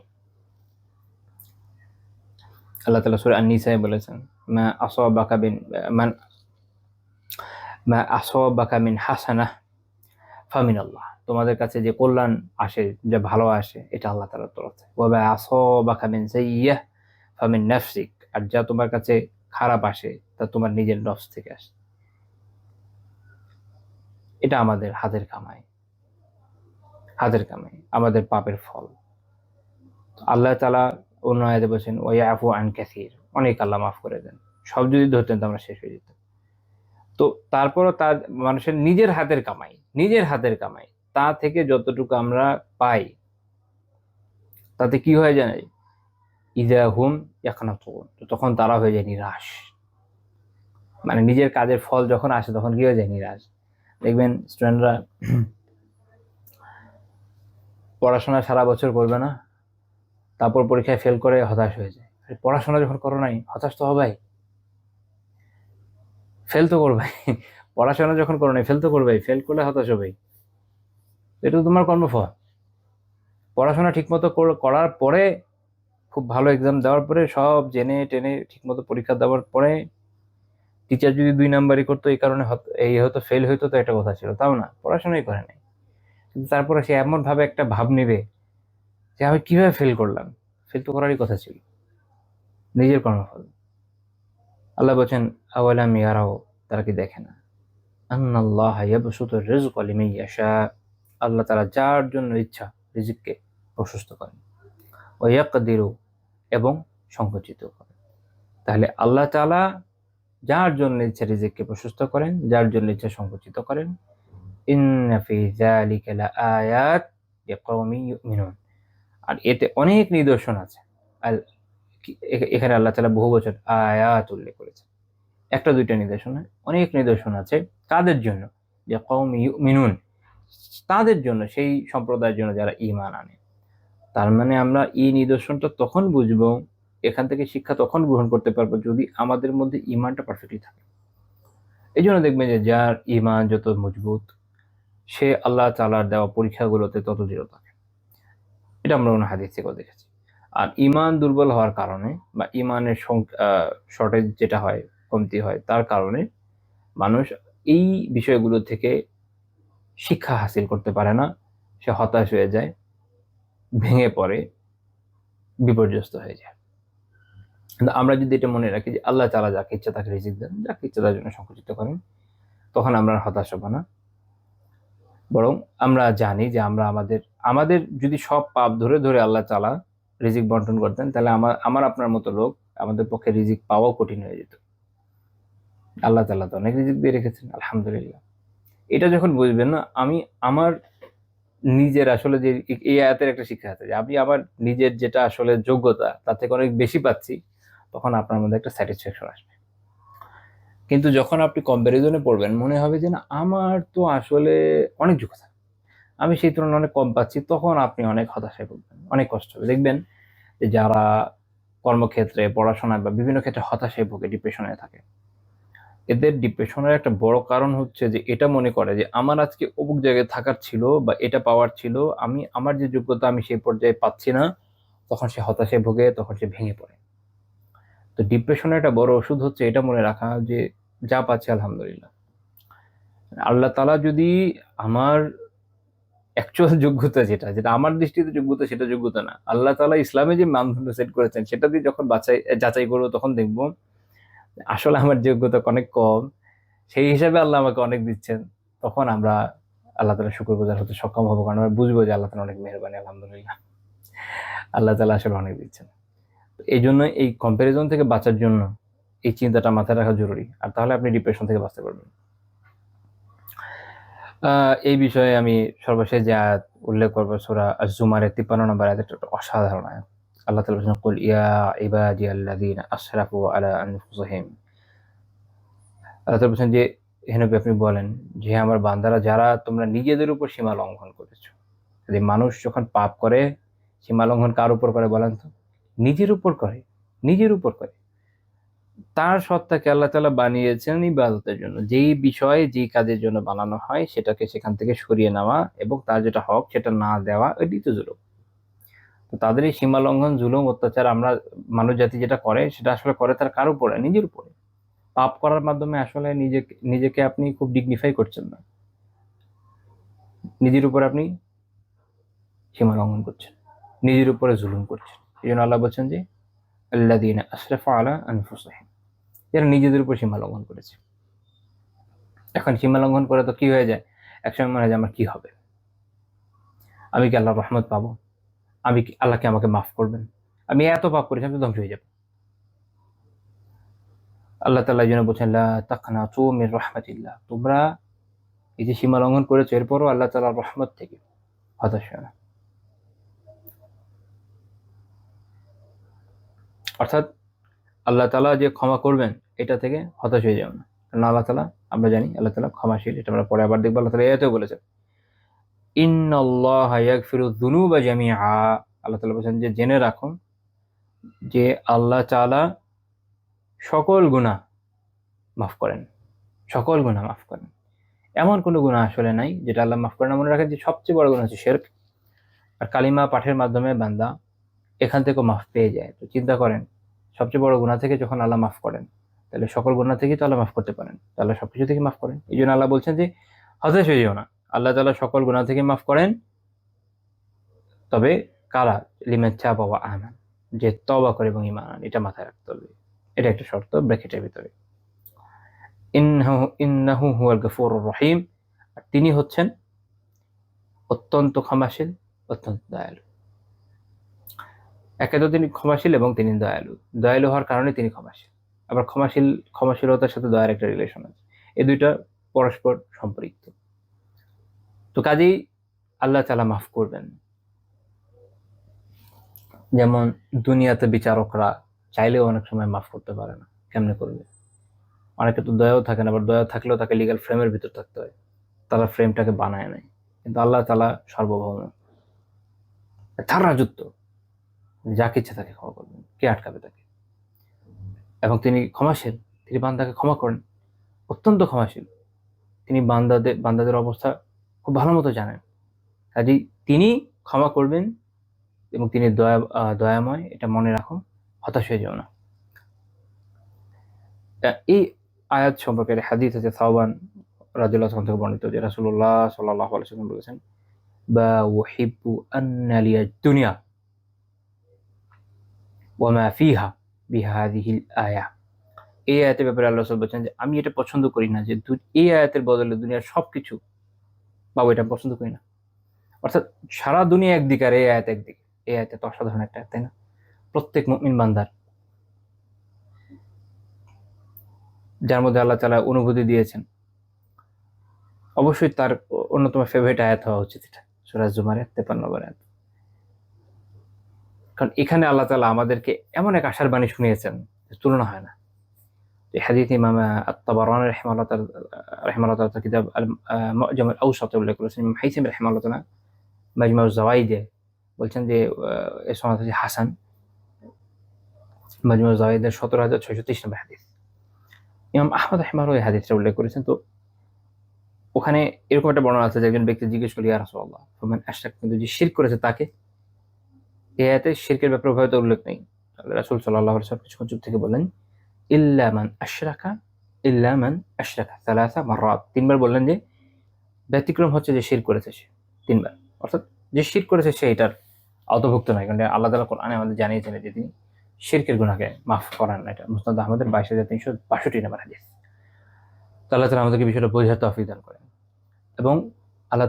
আল্লাহ তাআলা সূরা আন-নিসায় বলেছেন, মা আসাবাকা বিন মান মা আসাবাকা মিন হাসানাহ ফামিনাল্লাহ, তোমাদের কাছে যে কল্যাণ আসে, যা ভালো আসে, এটা আল্লাহ তাআলার তরফ থেকে। ওয়া মা আসাবাকা মিন সাইয়্যাহ ফামিন নাফসিক, আর যা তোমার কাছে খারাপ আসে, তা তোমার নিজের নফস থেকে আসে। এটা আমাদের হাতের কামাই, আমাদের পাপের ফল। আল্লাহ তাআলা অন্য আয়াতে বলেছেন, ওয়া ইয়াফু আন কাসীর, অনেক আল্লাহ মাফ করে দেন। সব যদি ধরতেন তো আমরা শেষ হয়ে যেতাম। তো তারপরও তার মানুষের নিজের হাতের কামাই তা থেকে যতটুকু আমরা পাই, তাতে কি হয়ে যায়? ইযা হুম ইয়াকনাতুন, তো তখন তারা হয়ে যায় নিরাশ। মানে নিজের কাজের ফল যখন আসে, তখন কি হয়ে যায়? নিরাশ। দেখবেন স্টুডেন্টরা পড়াশোনা সারা বছর করবে না, তারপর পরীক্ষায় ফেল করে হতাশ হয়ে যায়। পড়াশোনা যখন করো নাই, হতাশ তো হবেই, ফেল তো করবেই। পড়াশোনা যখন করো নাই, ফেল তো করবেই, ফেল করলে হতাশ হবেই। এটা তো তোমার কর্মফল। পড়াশোনা ঠিকমতো করার পরে, খুব ভালো এক্সাম দেওয়ার পরে, সব জেনে টেনে ঠিকমতো পরীক্ষা দেওয়ার পরে টিচার যদি 2 নাম্বারই করতো এই কারণে এই হয়তো ফেল হইতো, তো একটা কথা ছিল। তাও না, পড়াশোনাই করে নাই, কিন্তু তারপরে সে এমন ভাবে একটা ভাব নেবে যে আমি কিভাবে ফেল করলাম। ফেল তো করারই কথা ছিল, নিজের কর্মফল। আল্লাহ বলছেন আওয়ালাম ইয়ারাও, তারা কি দেখে না, আন্নাল্লাহ ইয়াবসুতু রিজকা লিমান ইয়াশা, আল্লাহ তাআলা যার জন্য ইচ্ছা রিজিককে প্রশস্ত করেন, ওয়া ইয়াকদিরু, এবং সংকুচিত করেন। তাহলে আল্লাহ তাআলা যার জন্য ইচ্ছা রিজিককে প্রশস্ত করেন, যার জন্য ইচ্ছা সংকুচিত করেন। ইন্না ফি যালিকা লাআয়াত লিকাওমিন ইউমিনুন, আর এতে অনেক নিদর্শন আছে। আর এখানে আল্লাহ তাআলা বহু বচন আয়াত উল্লেখ করেছেন, একটা দুইটা নিদর্শন নয়, অনেক নিদর্শন আছে। কাদের জন্য? লিকাওমিন ইউমিনুন, তাদের জন্য, সেই সম্প্রদায়ের জন্য যারা ঈমান আনে। তার মানে আমরা এই নিদর্শনটা তখন বুঝবো, এখান থেকে শিক্ষা তখন গ্রহণ করতে পারবো যদি আমাদের মধ্যে ঈমানটা পারফেক্টলি থাকে। এই জন্য দেখবেন যে যার ঈমান যত মজবুত, সে আল্লাহ তাআলার দেওয়া পরীক্ষাগুলোতে তত দৃঢ় থাকে। এটা আমরা অন্য হাদিস থেকেও দেখেছি। আর ঈমান দুর্বল হওয়ার কারণে, বা ঈমানের শর্টেজ যেটা হয়, কমতি হয়, তার কারণে মানুষ এই বিষয়গুলো থেকে শিক্ষা হাসিল করতে পারে না, সে হতাশ হয়ে যায়, ভেঙে পড়ে, বিপর্যস্ত হয়ে যায়। কিন্তু আমরা যদি এটা মনে রাখি যে আল্লাহ তাআলা যাকে ইচ্ছা তাকে রিজিক দেন, যাকে ইচ্ছা তার জন্য সংকুচিত করেন, তখন আমরা আর হতাশ হব না। বরং আমরা জানি যে আমরা আমাদের যদি সব পাপ ধরে ধরে আল্লাহ তাআলা রিজিক বন্টন করতেন, তাহলে আমার আপনার মতো লোক, আমাদের পক্ষে রিজিক পাওয়াও কঠিন হয়ে যেত। আল্লাহ তাআলা তো অনেক রিজিক দিয়ে রেখেছেন, আলহামদুলিল্লাহ। এটা যখন বুঝবেন না, আমি আমার নিজের আসলে যে এই আয়াতের একটা শিক্ষা আছে যে আমি আমার নিজের যেটা আসলে যোগ্যতা তার থেকে অনেক বেশি পাচ্ছি, তখন আপনার মধ্যে একটা স্যাটিসফ্যাকশন আসবে। কিন্তু যখন আপনি কম্প্যারিজনে পড়বেন, মনে হবে যে না, আমার তো আসলে অনেক যোগ্যতা, আমি সেই তুলনায় অনেক কম পাচ্ছি, তখন আপনি অনেক হতাশায় পড়বেন, অনেক কষ্ট হবে। দেখবেন যে যারা কর্মক্ষেত্রে, পড়াশোনায় বা বিভিন্ন ক্ষেত্রে হতাশায় ভোগে, ডিপ্রেশনে থাকে, এদের ডিপ্রেশনের একটা বড় কারণ হচ্ছে যে এটা মনে করে যে আমার আজকে অমুক জায়গায় থাকার ছিল বা এটা পাওয়ার ছিল, আমি আমার যে যোগ্যতা আমি সেই পর্যায়ে পাচ্ছি না, তখন সে হতাশায় ভোগে, তখন সে ভেঙে পড়ে। তো ডিপ্রেশনের একটা বড় ওষুধ হচ্ছে এটা মনে রাখা যে যা পাচ্ছি আলহামদুলিল্লাহ। আল্লাহ তাআলা যদি আমার অ্যাকচুয়াল যোগ্যতা, যেটা যেটা আমার দৃষ্টিতে যোগ্যতা, সেটা যোগ্যতা না, আল্লাহ তাআলা ইসলামে যে মানদণ্ড সেট করেছেন সেটা দিয়ে যখন যাচাই করবো, তখন দেখবো আসলে আমার যোগ্যতা অনেক কম, সেই হিসাবে আল্লাহ আমাকে অনেক দিচ্ছেন। তখন আমরা আল্লাহ তাআলার শুকরগুজার হতে সক্ষম হবো, কারণ আমরা বুঝবো যে আল্লাহ তাআলা অনেক মেহেরবানি, আলহামদুলিল্লাহ, আল্লাহ তাআলা আসলে অনেক দিচ্ছেন। এই জন্য এই কম্প্যারিজন থেকে বাঁচার জন্য এই চিন্তাটা মাথায় রাখা জরুরি, আর তাহলে আপনি ডিপ্রেশন থেকে বাঁচতে পারবেন। এই বিষয়ে আমি সর্বশেষ যে আয়াত উল্লেখ করবো, সূরা আজ-জুমারের 53 নম্বর আয়াত, একটা অসাধারণ আয়াত। আল্লাহ তাআলা বলেছেন, কুল ইয়া ইবাদিয়াল্লাযীনা আসরাফু আলা আনফুসিহিম। আল্লাহ তাআলা বলেছেন যে হে নবী, আপনি বলেন যে আমার বান্দারা, যারা তোমরা নিজেদের উপর সীমা লঙ্ঘন করেছো। যে মানুষ যখন পাপ করে, সীমা লঙ্ঘন কার উপর করে বলেন তো? নিজের উপর করে, নিজের উপর করে। তার সত্তাকে আল্লাহ তাআলা বানিয়েছেন ইবাদতের জন্য। যেই বিষয়, যেই কাজের জন্য বানানো হয়, সেটাকে সেখান থেকে সরিয়ে নেওয়া এবং তার যেটা হক সেটা না দেওয়া, এটাই তো জুলুম। তো তাদের এই সীমা লঙ্ঘন, জুলুম, অত্যাচার আমরা মানব জাতি যেটা করে, সেটা আসলে করে তার কার উপরে? নিজের উপরে। পাপ করার মাধ্যমে আসলে নিজেকে আপনি খুব ডিগনিফাই করছেন না, নিজের উপরে আপনি সীমা লঙ্ঘন করছেন, নিজের উপরে জুলুম করছেন। এই জন্য আল্লাহ বলছেন যে আল্লাযীনা আসরাফু আলা আনফুসিহিম, যারা নিজেদের উপর সীমা লঙ্ঘন করেছে। এখন সীমা লঙ্ঘন করে তো কি হয়ে যায়, একসময় মনে হয় যে আমার কি হবে, আমি কি আল্লাহর রহমত পাবো, আল্লাহ কি আমাকে মাফ করবেন, আমি এত পাপ করেছি, আমি তো ধ্বংস হয়ে যাবো। আল্লাহ তাআলা এই জন্য বলছেন, লা তাকনাতু মির রাহমাতিল্লাহ, তোমরা এই যে সীমা লঙ্ঘন করেছো, এরপরও আল্লাহ তাআলার রহমত থেকে হতাশ হয় না। অর্থাৎ আল্লাহ তাআলা যে ক্ষমা করবেন, এটা থেকে হতাশ হয়ে যাও না, কারণ আল্লাহ তাআলা, আমরা জানি আল্লাহ তাআলা ক্ষমাশীল। এটা আমরা পরে আবার দেখবো, আল্লাহ তাআলা এতেও বলেছেন, ইন্নাল্লাহা ইয়াগফিরুয যুনুবা জামিআ, আল্লাহ তাআলা বলেছেন যে জেনে রাখো যে আল্লাহ তাআলা সকল গুনাহ মাফ করেন, সকল গুনাহ মাফ করেন। এমন কোনো গুনাহ আসলে নাই যেটা আল্লাহ মাফ করেন না। মনে রাখেন যে সবচেয়ে বড় গুনাহ হচ্ছে শিরক, আর কালিমা পাঠের মাধ্যমে বান্দা এখান থেকেও মাফ পেয়ে যায়। তো চিন্তা করেন, সবচেয়ে বড় গুনাহ থেকে যখন আল্লাহ মাফ করেন, তাহলে সকল গুনাহ থেকেই তো আল্লাহ মাফ করতে পারেন। তো আল্লাহ সবকিছু থেকে মাফ করেন। এই জন্য আল্লাহ বলছেন যে হতাশ হয়ে যেও না, আল্লাহ তাআলা সকল গুনাহ থেকে মাফ করেন, তবে কারা? লিমান তাবা ওয়া আমান, যে তওবা করে এবং ঈমান আনে। এটা মাথায় রাখতে হবে, এটা একটা শর্ত ব্র্যাকেটের ভিতরে। ইন্নাহু ইন্নাহু হুয়াল গফুরুর রহিম, আর তিনি হচ্ছেন অত্যন্ত ক্ষমাশীল, অত্যন্ত দয়ালু। একে তো তিনি ক্ষমাশীল এবং তিনি দয়ালু। দয়ালু হওয়ার কারণে তিনি ক্ষমাশীল। আবার ক্ষমাশীলতার সাথে দয়ার একটা রিলেশন আছে। এই দুইটা পরস্পর সম্পৃক্ত। তো কাজেই আল্লাহ তাআলা মাফ করবেন। যেমন দুনিয়াতে বিচারকরা চাইলেও অনেক সময় মাফ করতে পারে না। কেমনে করবে? অনেকে তো দয়াও থাকে না, আবার দয়া থাকলেও তাকে লিগ্যাল ফ্রেমের ভিতর থাকতে হয়। তারা ফ্রেমটাকে বানায় নেয়। কিন্তু আল্লাহ তাআলা সার্বভৌম, তার রাজত্ব, যাকে ইচ্ছা তাকে ক্ষমা করবেন, কে আটকাবে তাকে? এবং তিনি ক্ষমাশীল, তিনি বান্দাকে ক্ষমা করেন, অত্যন্ত ক্ষমাশীল। তিনি বান্দাদের অবস্থা খুব ভালো মতো জানেন। কাজেই তিনি ক্ষমা করবেন এবং তিনি দয়াময়, এটা মনে রাখো, হতাশ হয়ে যাও না। এই আয়াত সম্পর্কে হাদিস আছে, সাওবান রাদিয়াল্লাহু আনহু থেকে বর্ণিত, যে রাসূলুল্লাহ সাল্লাল্লাহু আলাইহি ওয়াসাল্লাম বলেছেন, বা উহিব্বু আন্না লিয়াদ দুনিয়া ওয়া মা ফিহা বিহাযিহিল আয়া। এই আয়াতের ব্যাপারে আল্লাহ রাসূল বলেছেন যে আমি এটা পছন্দ করি না যে এই আয়াতের বদলে দুনিয়ার সবকিছু পাবো, এটা পছন্দ করি না। অর্থাৎ সারা দুনিয়া একদিকে আর এই আয়াত একদিকে। এই আয়াত তো অসাধারণ একটা, তাই না? প্রত্যেক মুমিন বান্দার, যার মধ্যে আল্লাহ তাআলা অনুভূতি দিয়েছেন, অবশ্যই তার অন্যতম ফেভারিট আয়াত হওয়া উচিত এটা, সূরা জুমারের 53 নম্বর আয়াত। কারণ এখানে আল্লাহ তাআলা আমাদেরকে এমন এক আশার বাণী শুনিয়েছেন যে তুলনা হয় না। এই হাদিস ইমাম আত-তাবারানী রাহিমাহুল্লাহ তাআলা কিতাব আল-মু'জাম আল-আওসাতে উল্লেখ করেছেন। ইমাম হাইসামী রাহিমাহুল্লাহ তাআলা মাজমাউজ যাওয়াইদে বলছেন যে এর সনদ হচ্ছে হাসান। মাজমাউজ যাওয়াইদের 17630 নম্বর হাদিস। ইমাম আহমদ রাহিমাহুল্লাহ এই হাদিসটা উল্লেখ করেছেন। তো ওখানে এরকম একটা বর্ণনা আছে যে একজন ব্যক্তি জিজ্ঞেস করল, ইয়া রাসূলুল্লাহ, ফামান আশরাক, কিন্তু যে শিরক করেছে তাকে? এই আয়াতে শিরকের ব্যাপারে হয়তো উল্লেখ নেই। রাসূল সাল্লাল্লাহু আলাইহি ওয়াসাল্লাম কিছুক্ষণ চুপ থেকে বললেন, ইল্লা মান আশরাকা সালাসা মাররাত, তিনবার বললেন যে ব্যতিক্রম হচ্ছে যে শিরক করেছে সে, তিনবার। অর্থাৎ যে শিরক করেছে সে এটার আওতাভুক্ত নয়, কারণ আল্লাহ তাআলা কোরআনে আমাদের জানিয়েছেন যে তিনি শিরকের গুনাহকে মাফ করেন না। এটা মুসনাদ আহমদের 22362 নম্বর হাদিস। তো আল্লাহ তাআলা আমাদেরকে বিষয়টা বোঝার তৌফিক দান করেন এবং আল্লাহ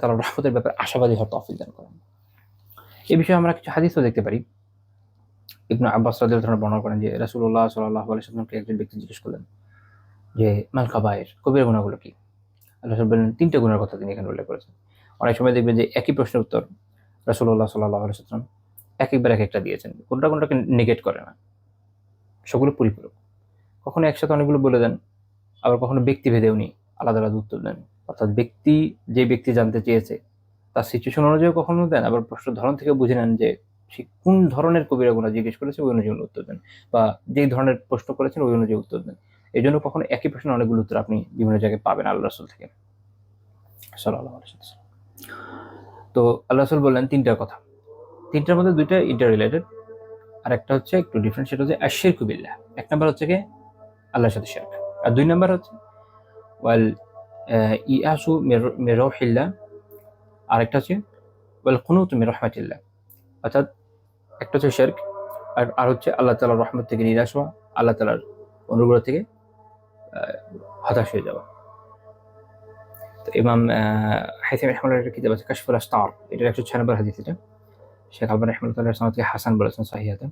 তাআলার রহমতের ব্যাপারে আশাবাদী হওয়ার তৌফিক দান করেন। এই বিষয়ে আমরা কিছু হাদিসও দেখতে পারি। ইবনে আব্বাস রাদিয়াল্লাহু আনহু বর্ণনা করেন যে রাসূলুল্লাহ সাল্লাল্লাহু আলাইহি ওয়াসাল্লামকে একজন ব্যক্তি জিজ্ঞেস করলেন যে মাল কাবায়ের, কবিরা গুনাহগুলো কি? আল্লাহ রাসূল বললেন, তিনটা গুনাহের কথা তিনি এখানে উল্লেখ করেছেন। অনেক সময় দেখবেন যে একই প্রশ্নের উত্তর রাসূলুল্লাহ সাল্লাল্লাহু আলাইহি ওয়াসাল্লাম একবার একটা দিয়েছেন, কোনটাকে নেগেট করে না, সবগুলো পরিপূরক। কখনো একসাথে অনেকগুলো বলে দেন, আবার কখনো ব্যক্তিভেদে উনি আলাদা আলাদা উত্তর দেন। অর্থাৎ যে ব্যক্তি জানতে চেয়েছে তার সিচুয়েশন অনুযায়ী কখনো দেন, আবার প্রশ্নের ধরন থেকে বুঝে নেন যে সে কোন ধরনের কবিরা গুনাহ জিজ্ঞেস করেছে, ওই অনুযায়ী উত্তর দেন, বা যেই ধরনের প্রশ্ন করেছেন ওই অনুযায়ী উত্তর দেন। এই জন্য কখনো একই প্রশ্নের অনেকগুলো উত্তর আপনি বিভিন্ন জায়গায় পাবেন আল্লাহ রাসূল থেকে সাল্লাল্লাহু আলাইহি ওয়াসাল্লাম। তো আল্লাহ রাসূল বললেন তিনটা কথা, তিনটার মধ্যে দুইটা ইন্টার রিলেটেড, আর একটা হচ্ছে একটু ডিফারেন্ট, সেটা হচ্ছে আশশিরকু বিল্লাহ। এক নাম্বার হচ্ছে কি আল্লাহর সাথে শিরক, আর দুই নাম্বার হচ্ছে ওয়াল ইয়াসু মির রাউহিল্লাহ, আরেকটা হচ্ছে ওয়াল কুনুতু মির রাহমাতিল্লাহ। অর্থাৎ একটা হচ্ছে শিরক, আর হচ্ছে আল্লাহ তাআলার রহমত থেকে নিরাশ হওয়া, আল্লাহ তাআলার অনুগ্রহ থেকে হতাশ হয়ে যাওয়া। তো ইমাম হাইসামী রাহিমাহুল্লাহর একটা কিতাব আছে কাশফুল আস্তার, এটার 106 নম্বর হাদিস। এটা শেখ আলবানী রাহিমাহুল্লাহ সনদকে হাসান বলেছেন সহিহাতে।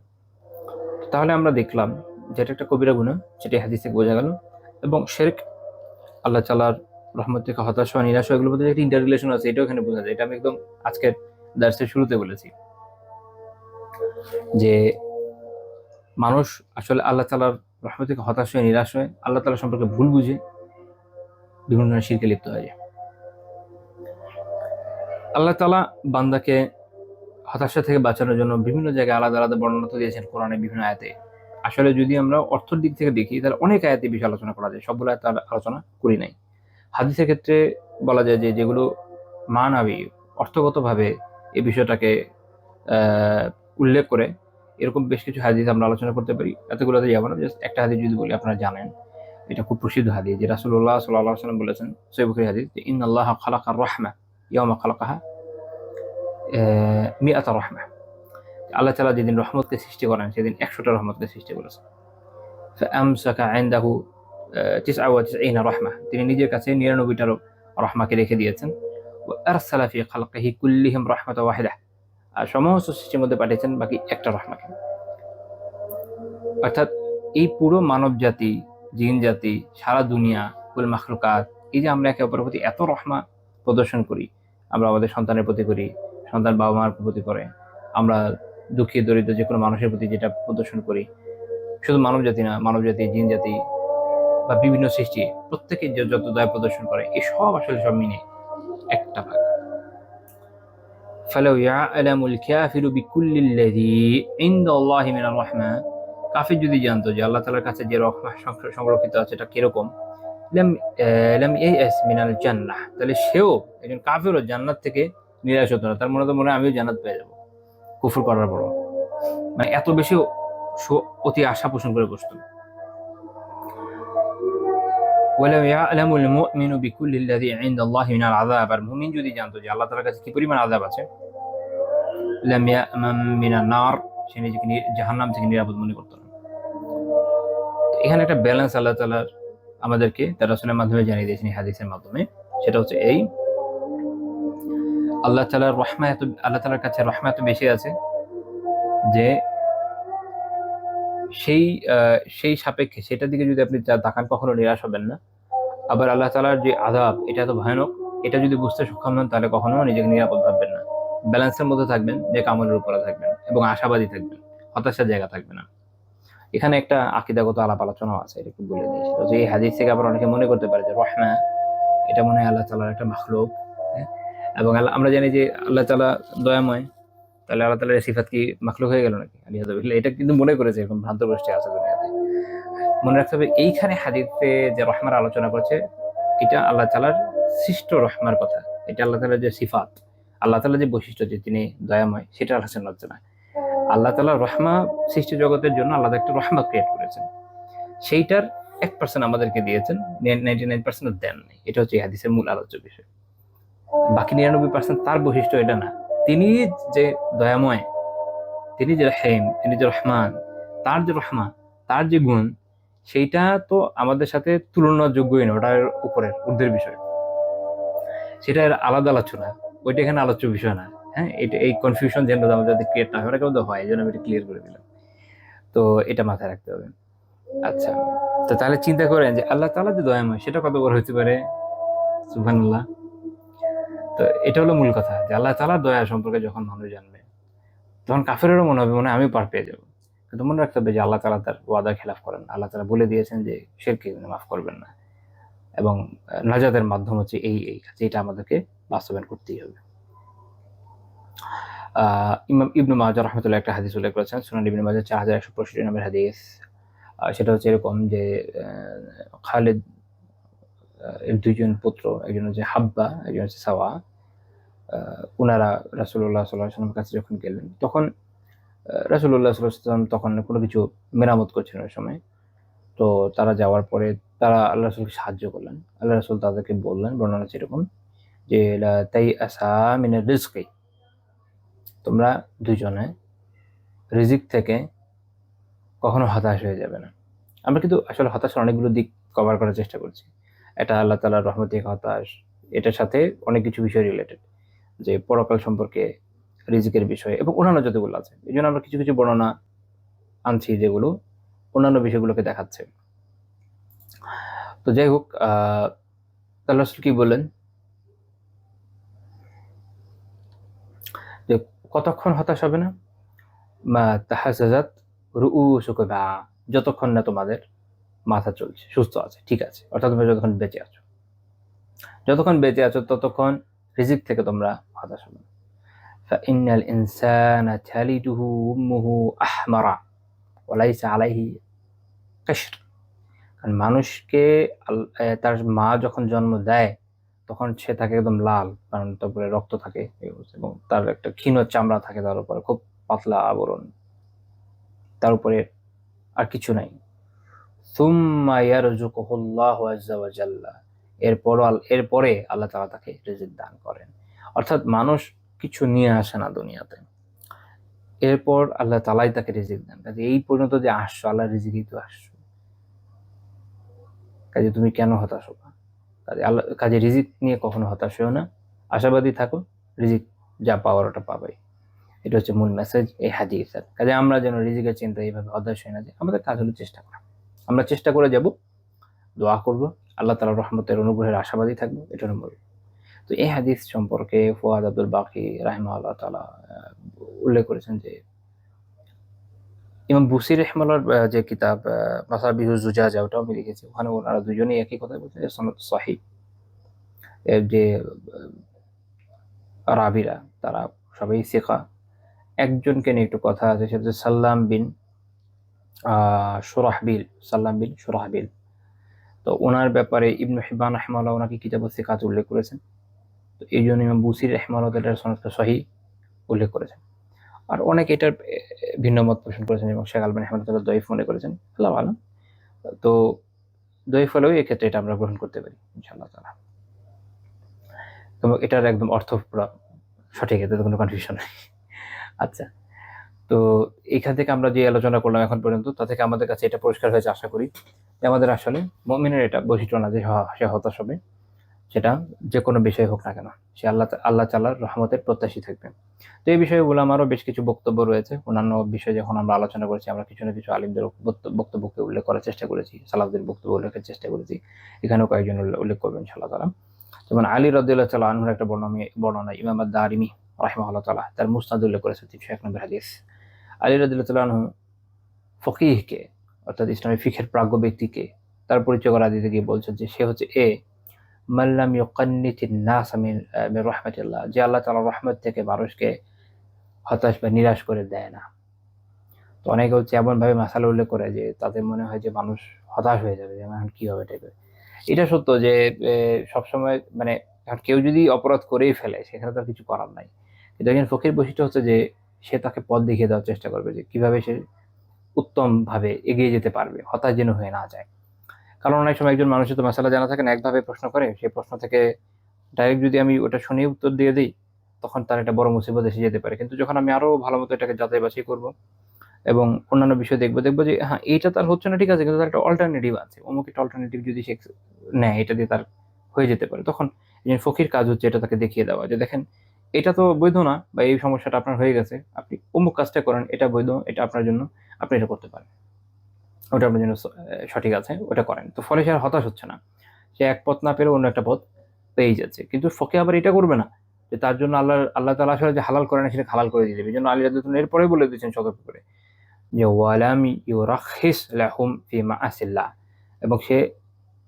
তাহলে আমরা দেখলাম যে এটা একটা কবিরা গুনাহ, সেটা হাদিস থেকে বোঝা গেল। এবং শিরক, আল্লাহ তাআলার রহমত থেকে হতাশ হওয়া, নিরাশ হওয়া, এগুলোর মধ্যে একটা ইন্টার রিলেশন আছে, এটাও এখানে বোঝা যায়। এটা আমি একদম আজকের দার্সের শুরুতে বলেছি যে মানুষ আসলে আল্লাহ তাআলার রহমত থেকে হতাশ হয়ে, নিরাশ হয়ে, আল্লাহ তাআলা সম্পর্কে ভুল বুঝে বিভিন্ন ধরনের শিরকে লিপ্ত হয়ে যায়। আল্লাহ তাআলা বান্দাকে হতাশা থেকে বাঁচানোর জন্য বিভিন্ন জায়গায় আলাদা আলাদা বর্ণনা তো দিয়েছেন কোরআনে বিভিন্ন আয়াতে। আসলে যদি আমরা অর্থের দিক থেকে দেখি তাহলে অনেক আয়াতে বিষয় আলোচনা করা যায়, সবগুলো আয়াত আলোচনা করি নাই। হাদিসের ক্ষেত্রে বলা যায় যে যেগুলো মানাবি অর্থগতভাবে এই বিষয়টাকে উল্লেখ করে এরকম বেশ কিছু হাদিস আমরা আলোচনা করতে পারি, এতগুলোতে যাবো না। জাস্ট একটা হাদিস যদি বলি, আপনারা জানেন এটা খুব প্রসিদ্ধ হাদিস যে রাসূলুল্লাহ সাল্লাল্লাহু আলাইহি ওয়াসাল্লাম বলেছেন, সহিহ বুখারী হাদিস, যে ইন্নাল্লাহা খালাকার রাহমা ইয়াওমা খালাকাহা মিআতা রাহমা। আল্লাহ তাআলা যেদিন রহমতকে সৃষ্টি করেন সেদিন 100টা রহমতকে সৃষ্টি করেছেন। ফাআমসাকা ইনদাহু 99 রাহমা, তিনি নিজের কাছে 99টা রহমাকে রেখে দিয়েছেন। ওয়া আরসালা ফি খালকিহি কুল্লিহিম রাহমাতান ওয়াহিদা, আর সমস্ত সৃষ্টির মধ্যে পাঠিয়েছেন বাকি একটা রহমাকে। অর্থাৎ এই পুরো মানব জাতি, জিন জাতি, সারা দুনিয়া, কুল মাখলুকাত, এই যে আমরা একে অপরের প্রতি এত রহমা প্রদর্শন করি, আমরা আমাদের সন্তানের প্রতি করি, সন্তান বাবা মার প্রতি করে, আমরা দুঃখী দরিদ্র যে কোনো মানুষের প্রতি যেটা প্রদর্শন করি, শুধু মানব জাতি না, মানব জাতি, জিন জাতি বা বিভিন্ন সৃষ্টি প্রত্যেকে যত দয়া প্রদর্শন করে, এই সব আসলে সব মিলে একটা ভাগ। ফালাউ ইয়ালামুল কাফিরু বিকুল্লিল্লাযী ইনদাল্লাহি মিনার রাহমা, কাফির যদি জানতো যে আল্লাহ তাআলার কাছে যে রহমত সংরক্ষিত আছে এটা কিরকম, লাম ইয়াস মিনাল জান্নাহ, তাহলে সেও, একজন কাফিরও জান্নাত থেকে নিরাশ হতো না। তার মনে তো মনে হয় আমিও জান্নাত পেয়ে যাবো কুফর করার পর, মানে এত বেশি অতি আশা পোষণ করে বসতো। ওয়ালাউ ইয়ালামুল মুমিনু বিকুল্লিল্লাযী ইনদাল্লাহি মিনাল আযাব, আর মুমিন যদি জানতো যে আল্লাহ তাআলার কাছে কি পরিমাণ আযাব আছে, লাম ইয়ামান মিনান নার, সে নিজেকে জাহান্নাম থেকে নিরাপদ মনে করতো না। এখানে একটা ব্যালেন্স আল্লাহ তাআলা আমাদেরকে তার রাসূলের মাধ্যমে জানিয়ে দিয়েছেন হাদিসের মাধ্যমে। সেটা হচ্ছে এই, আল্লাহ তাআলার রহমত এত, আল্লাহ তাআলার কাছে রহমত এত বেশি আছে যে সেই সাপেক্ষে সেটার দিকে যদি আপনি তাকান কখনো নিরাশ হবেন না। আবার আল্লাহ তাআলার যে আযাব এটা এত ভয়ানক, এটা যদি বুঝতে সক্ষম হন তাহলে কখনো নিজেকে নিরাপদ ভাববেন না। ব্যালেন্সের মধ্যে থাকবেন, যে আমলের উপরে থাকবেন এবং আশাবাদী থাকবেন, হতাশার জায়গা থাকবে না। এখানে একটা আকীদাগত আলাপ আলোচনাও আছে, এটা একটু বলে দিই। সেটা হচ্ছে এই হাদিস থেকে আবার অনেকে মনে করতে পারে যে রহমা এটা মনে হয় আল্লাহ তাআলার একটা মাখলুক, এবং আমরা জানি যে আল্লাহ তাআলা দয়াময়, তাহলে আল্লাহ তাআলার সিফাত কি মাখলুক হয়ে গেল নাকি? আলিয়াযুবিল্লাহ, এটা কিন্তু মনে করেছে এরকম ভ্রান্ত গোষ্ঠী আছে দুনিয়াতে। মনে রাখতে হবে এইখানে হাদিসে যে রহমার আলোচনা করছে এটা আল্লাহ তাআলার সৃষ্ট রহমার কথা, এটা আল্লাহ তাআলার যে সিফাত, আল্লাহ তাআলার যে বৈশিষ্ট্য যে তিনি দয়াময়, সেটা আলোচনা হচ্ছে না। আল্লাহ তাআলা রহমা সৃষ্টি জগতের জন্য আলাদা একটা রহমত ক্রিয়েট করেছেন, সেইটার 1% আমাদেরকে দিয়েছেন, 99% দেন নাই। এটা হচ্ছে এই হাদিসের মূল আলোচ্য বিষয়। বাকি 99% তার বৈশিষ্ট্য এটা না। তিনি যে দয়াময়, তিনি যে রহিম, তিনি যে রহমান, তার যে রহমা, তার যে গুণ, সেইটা তো আমাদের সাথে তুলনাযোগ্যই না, ওটার উপরের ঊর্ধ্বের বিষয়, সেটা আলাদা আলোচনা, ওইটা এখানে আলোচ্য বিষয় না। হ্যাঁ, এটা এই কনফিউশন যেন আমাদের ক্রিয়েট না হয়, ওটা কেউ হয়, এই জন্য আমি এটা ক্লিয়ার করে দিলাম। তো এটা মাথায় রাখতে হবে। আচ্ছা, তো তাহলে চিন্তা করেন যে আল্লাহ তাআলা যে দয়াময় সেটা কত বড় হতে পারে, সুবহানাল্লাহ। তো এটা হলো মূল কথা, যে আল্লাহ তাআলার দয়া সম্পর্কে যখন মানুষ জানবে তখন কাফেরেরও মনে হবে মনে আমি পার পেয়ে যাবো। কিন্তু মনে রাখতে হবে যে আল্লাহ তাআলা তার ওয়াদা খেলাফ করেন। আল্লাহ তাআলা বলে দিয়েছেন যে শিরকে মাফ করবেন না, এবং নাজাতের মাধ্যম হচ্ছে এই কাজ, এটা আমাদেরকে বাস্তবায়ন করতেই হবে। ইমাম ইবনে মাজাহ রাহমাতুল্লাহ একটা হাদিস উল্লেখ করেছেন, সুনান ইবনে মাজাহ 4165 নম্বর হাদিস। সেটা হচ্ছে এরকম যে খালিদ এর দুইজন পুত্র, একজন হচ্ছে হাব্বা, একজন হচ্ছে সাওয়া, ওনারা রাসূলুল্লাহ সাল্লাল্লাহু আলাইহি ওয়াসাল্লামের কাছে যখন গেলেন তখন রাসূলুল্লাহ সাল্লাল্লাহু আলাইহি ওয়াসাল্লাম তখন কোনো কিছু মেরামত করছিলেন ওই সময়। তো তারা যাওয়ার পরে তারা আল্লাহ রাসূলকে সাহায্য করলেন। আল্লাহ রাসূল তাদেরকে বললেন, বর্ণনা হচ্ছে এরকম যে লা তাইআসা মিনার রিজকি, তোমরা দুজনে রিজিক থেকে কখনো হতাশ হয়ে যাবে না। আমরা কিন্তু আসলে হতাশার অনেকগুলো দিক কভার করার চেষ্টা করছি। এটা আল্লাহ তাআলার রহমত থেকে হতাশ, এটার সাথে অনেক কিছু বিষয় রিলেটেড, যে পরকাল সম্পর্কে, রিজিকের বিষয়ে এবং অন্যান্য যতগুলো আছে। এই জন্য আমরা কিছু কিছু বর্ণনা আনছি যেগুলো অন্যান্য বিষয়গুলোকে দেখাচ্ছে। তো যাই হোক, আল্লাহ রাসূল কি বললেন যে কতক্ষণ হতাশ হবে না, মা তাহাজ্জাজাত রুউসুকুবা, যতক্ষণ না তোমাদের মাথা চলছে, সুস্থ আছে, ঠিক আছে, অর্থাৎ তোমরা যতক্ষণ বেঁচে আছো, যতক্ষণ বেঁচে আছো ততক্ষণ রিজিক থেকে তোমরা হতাশ হবে না। ফাইন্নাল ইনসানা তালিদুহু উম্মুহু আহমারা ওয়া লাইসা আলাইহি কিশর। কারণ মানুষকে তার মা যখন জন্ম দেয় তখন সে থাকে একদম লাল, কারণ তারপরে রক্ত থাকে এবং তার একটা ক্ষীণ চামড়া থাকে, তার উপরে খুব পাতলা আবরণ, তার উপরে আর কিছু নাই। সুম্মা ইয়ারযুকুহুল্লাহু আযজা ওয়া জাল্লা, এরপরে আল্লাহ তাআলা তাকে রিজিক দান করেন। অর্থাৎ মানুষ কিছু নিয়ে আসে না দুনিয়াতে, এরপর আল্লাহ তাআলাই তাকে রিজিক দেন। কাজে এই পর্যন্ত যে আসছো আল্লাহর রিজিকই তো আসছো, কাজে তুমি কেন হতাশ হবা? কাজে রিজিক নিয়ে কখনো হতাশ হও না, আশাবাদী থাকো, রিজিক যা পাওয়ার ওটা পাবে। এটা হচ্ছে মূল মেসেজ এই হাদিসের। কাজে আমরা যেন রিজিকের চিন্তা এইভাবে হতাশ হই না, যে আমাদের কাজ হলো চেষ্টা করা, আমরা চেষ্টা করে যাব, দোয়া করব, আল্লাহ তাআলার রহমতের অনুগ্রহের আশাবাদী থাকবো, এটা হলো মূল। তো এই হাদিস সম্পর্কে ফুয়াদ আব্দুল বাকি রাহিমাহুল্লাহ তাআলা উল্লেখ করেছেন যে ইমাম বুসির রহমাল্লাহর যে কিতাব মাসাবিহুজ জুজাজা, ওটাও আমি লিখেছি, ওখানে ওনারা দুজনেই একই কথা বলছেন যে সনদ সহিহ। এর যে রাবিরা তারা সবাই সিকা। একজনকে নিয়ে একটু কথা আছে, সেটা হচ্ছে সাল্লাম বিন সুরাহবিল। তো ওনার ব্যাপারে ইবনে হিব্বান রাহিমাহুল্লাহ ওনাকে কিতাব সিকাত উল্লেখ করেছেন। তো এই জন্য ইমাম বুসির রহমাল্লাহ এটার সনদটা সহিহ উল্লেখ করেছেন। আর অনেকে এটার ভিন্ন মত পোষণ করেছেন এবং শেখ আলবানী রহমাতুল্লাহ দঈফ মনে করেছেন, আল্লাহু আলাম। তো দঈফ হলেও এক্ষেত্রে এটা আমরা গ্রহণ করতে পারি ইনশাআল্লাহ তাআলা। তো এটার একদম অর্থ পুরো সঠিক, এতে কোনো কনফিউশন নেই। আচ্ছা, তো এখান থেকে আমরা যে আলোচনা করলাম এখন পর্যন্ত, তা থেকে আমাদের কাছে এটা পরিষ্কার হয়েছে আশা করি যে আমাদের আসলে মুমিনের এটা বৈশিষ্ট্য না যে সে হতাশ হবে, সেটা যে কোনো বিষয় হোক না কেন, সে আল্লাহ তাআলার রহমতের প্রত্যাশী থাকবে। তো এই বিষয়গুলো আমারও বেশ কিছু বক্তব্য রয়েছে, অন্যান্য বিষয় যখন আমরা আলোচনা করেছি আমরা কিছু না কিছু আলিমদের বক্তব্যকে উল্লেখ করার চেষ্টা করেছি, সালাফদের বক্তব্য উল্লেখের চেষ্টা করেছি, এখানেও কয়েকজন উল্লেখ করবেন ইনশাআল্লাহ তাআলা। যেমন আলী রাদিয়াল্লাহু তাআলা আনহুর একটা বর্ণনা ইমাম আদ-দারিমি রাহিমাহুল্লাহ তাআলা তার মুসনাদ উল্লেখ করেছেন 301 নম্বর হাদিস। আলী রাদিয়াল্লাহু তাআলা আনহু ফকিহকে, অর্থাৎ ইসলামী ফিকহের প্রাজ্ঞ ব্যক্তিকে তার পরিচয় করা দিতে গিয়ে বলছেন যে সে হচ্ছে মাল্লাম ইউকান্নিতিন নাস মিন রাহমাতিল্লাহ, যে আল্লাহ তাআলার রহমত থেকে মানুষকে হতাশ বা নিরাশ করে দেয় না। তো অনেকে হচ্ছে এমন ভাবে মাসালা উল্লেখ করে যে তাদের মনে হয় যে মানুষ হতাশ হয়ে যাবে, যে এখন কি হবে টাইপের। এটা সত্য যে সবসময় মানে কেউ যদি অপরাধ করেই ফেলে সেখানে তার কিছু করার নাই, কিন্তু একজন ফকির বৈশিষ্ট্য হচ্ছে যে সে তাকে পথ দেখিয়ে দেওয়ার চেষ্টা করবে যে কিভাবে সে উত্তম ভাবে এগিয়ে যেতে পারবে, হতাশ যেন হয়ে না যায়। কারণ অনেক সময় একজন মানুষের তো মাসালা জানা থাকে না, একভাবে প্রশ্ন করে, সেই প্রশ্ন থেকে ডাইরেক্ট যদি আমি ওটা শুনেই উত্তর দিয়ে দিই তখন তার একটা বড় মুসিবত এসে যেতে পারে। কিন্তু যখন আমি আরো ভালো মতো এটাকে যাচাই বাছাই করবো এবং অন্যান্য বিষয় দেখবো যে হ্যাঁ এইটা তার হচ্ছে না, ঠিক আছে, কিন্তু তার একটা অল্টারনেটিভ আছে, অমুক একটা অল্টারনেটিভ যদি সে নেয়, এটা দিয়ে তার হয়ে যেতে পারে। তখন একজন ফকির কাজ হচ্ছে এটা তাকে দেখিয়ে দেওয়া যে দেখেন এটা তো বৈধ না, বা এই সমস্যাটা আপনার হয়ে গেছে, আপনি অমুক কাজটা করেন, এটা বৈধ, এটা আপনার জন্য, আপনি এটা করতে পারেন, ওটা আপনার জন্য সঠিক আছে, ওটা করেন। তো ফলে সে আর হতাশ হচ্ছে না, সে এক পথ না পেরে অন্য একটা পথ পেয়ে যাচ্ছে। কিন্তু ফকিহ আবার এটা করবে না যে তার জন্য আল্লাহ তাআলা আসলে যে হালাল করে না সেটা হালাল করে দিয়ে দেবে। এই জন্য আলী রাদিয়াল্লাহু আনহু এরপরে বলে দিয়েছেন সতর্ক করে যে ওয়ালাম ইউরাখিস লাহুম ফি মাআসিল্লাহ,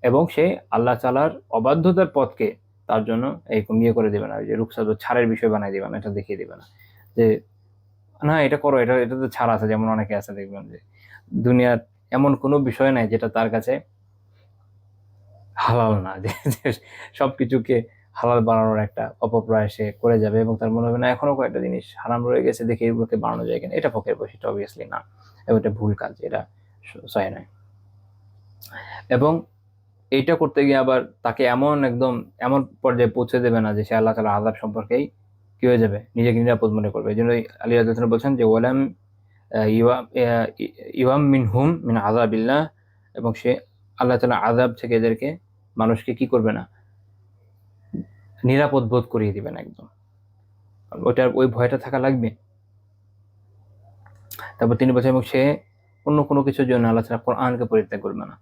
এবং সে আল্লাহ তাআলার অবাধ্যতার পথকে তার জন্য এরকম করে দেবে না, যে রুখসা ছাড়ের বিষয় বানিয়ে দিবে না, এটা দেখিয়ে দিবে না যে না এটা করো, এটাতে ছাড় আছে। যেমন অনেকে আছে দেখবেন যে দুনিয়ার এমন কোনো বিষয় নাই যেটা তার কাছে হালাল না, যে সবকিছুকে হালাল বানানোর একটা অপপ্রয়াস সে করে যাবে এবং তার মনে হবে না এখনো কয়েকটা জিনিস হারাম রয়ে গেছে, দেখে এগুলোকে বানানো যায় কিনা। এটা ফকের বৈশিষ্ট্য অবভিয়াসলি না, এবং এটা ভুল কাজ, এটা সহি নয়। এবং এইটা করতে গিয়ে আবার তাকে এমন পর্যায়ে পৌঁছে দেবে না যে সে আল্লাহ তাআলার আযাব সম্পর্কেই কি হয়ে যাবে, নিজেকে নিরাপদ মনে করবে। এই জন্য আলী রাদিয়াল্লাহু আনহু বলছেন যে ওয়ালাম ইওয়াম মিনহুম মিন আযাবিল্লাহ, এবং সে আল্লাহ তাআলার আযাব থেকে এদেরকে মানুষকে কি করবে না, নিরাপদ বোধ করিয়ে দিবেন একদম, ওই ভয়টা থাকা লাগবে। তারপর তিনি বলছেন এবং সে অন্য কোনো কিছুর জন্য আল্লাহ তাআলা কোরআনকে পরিত্যাগ করবে না।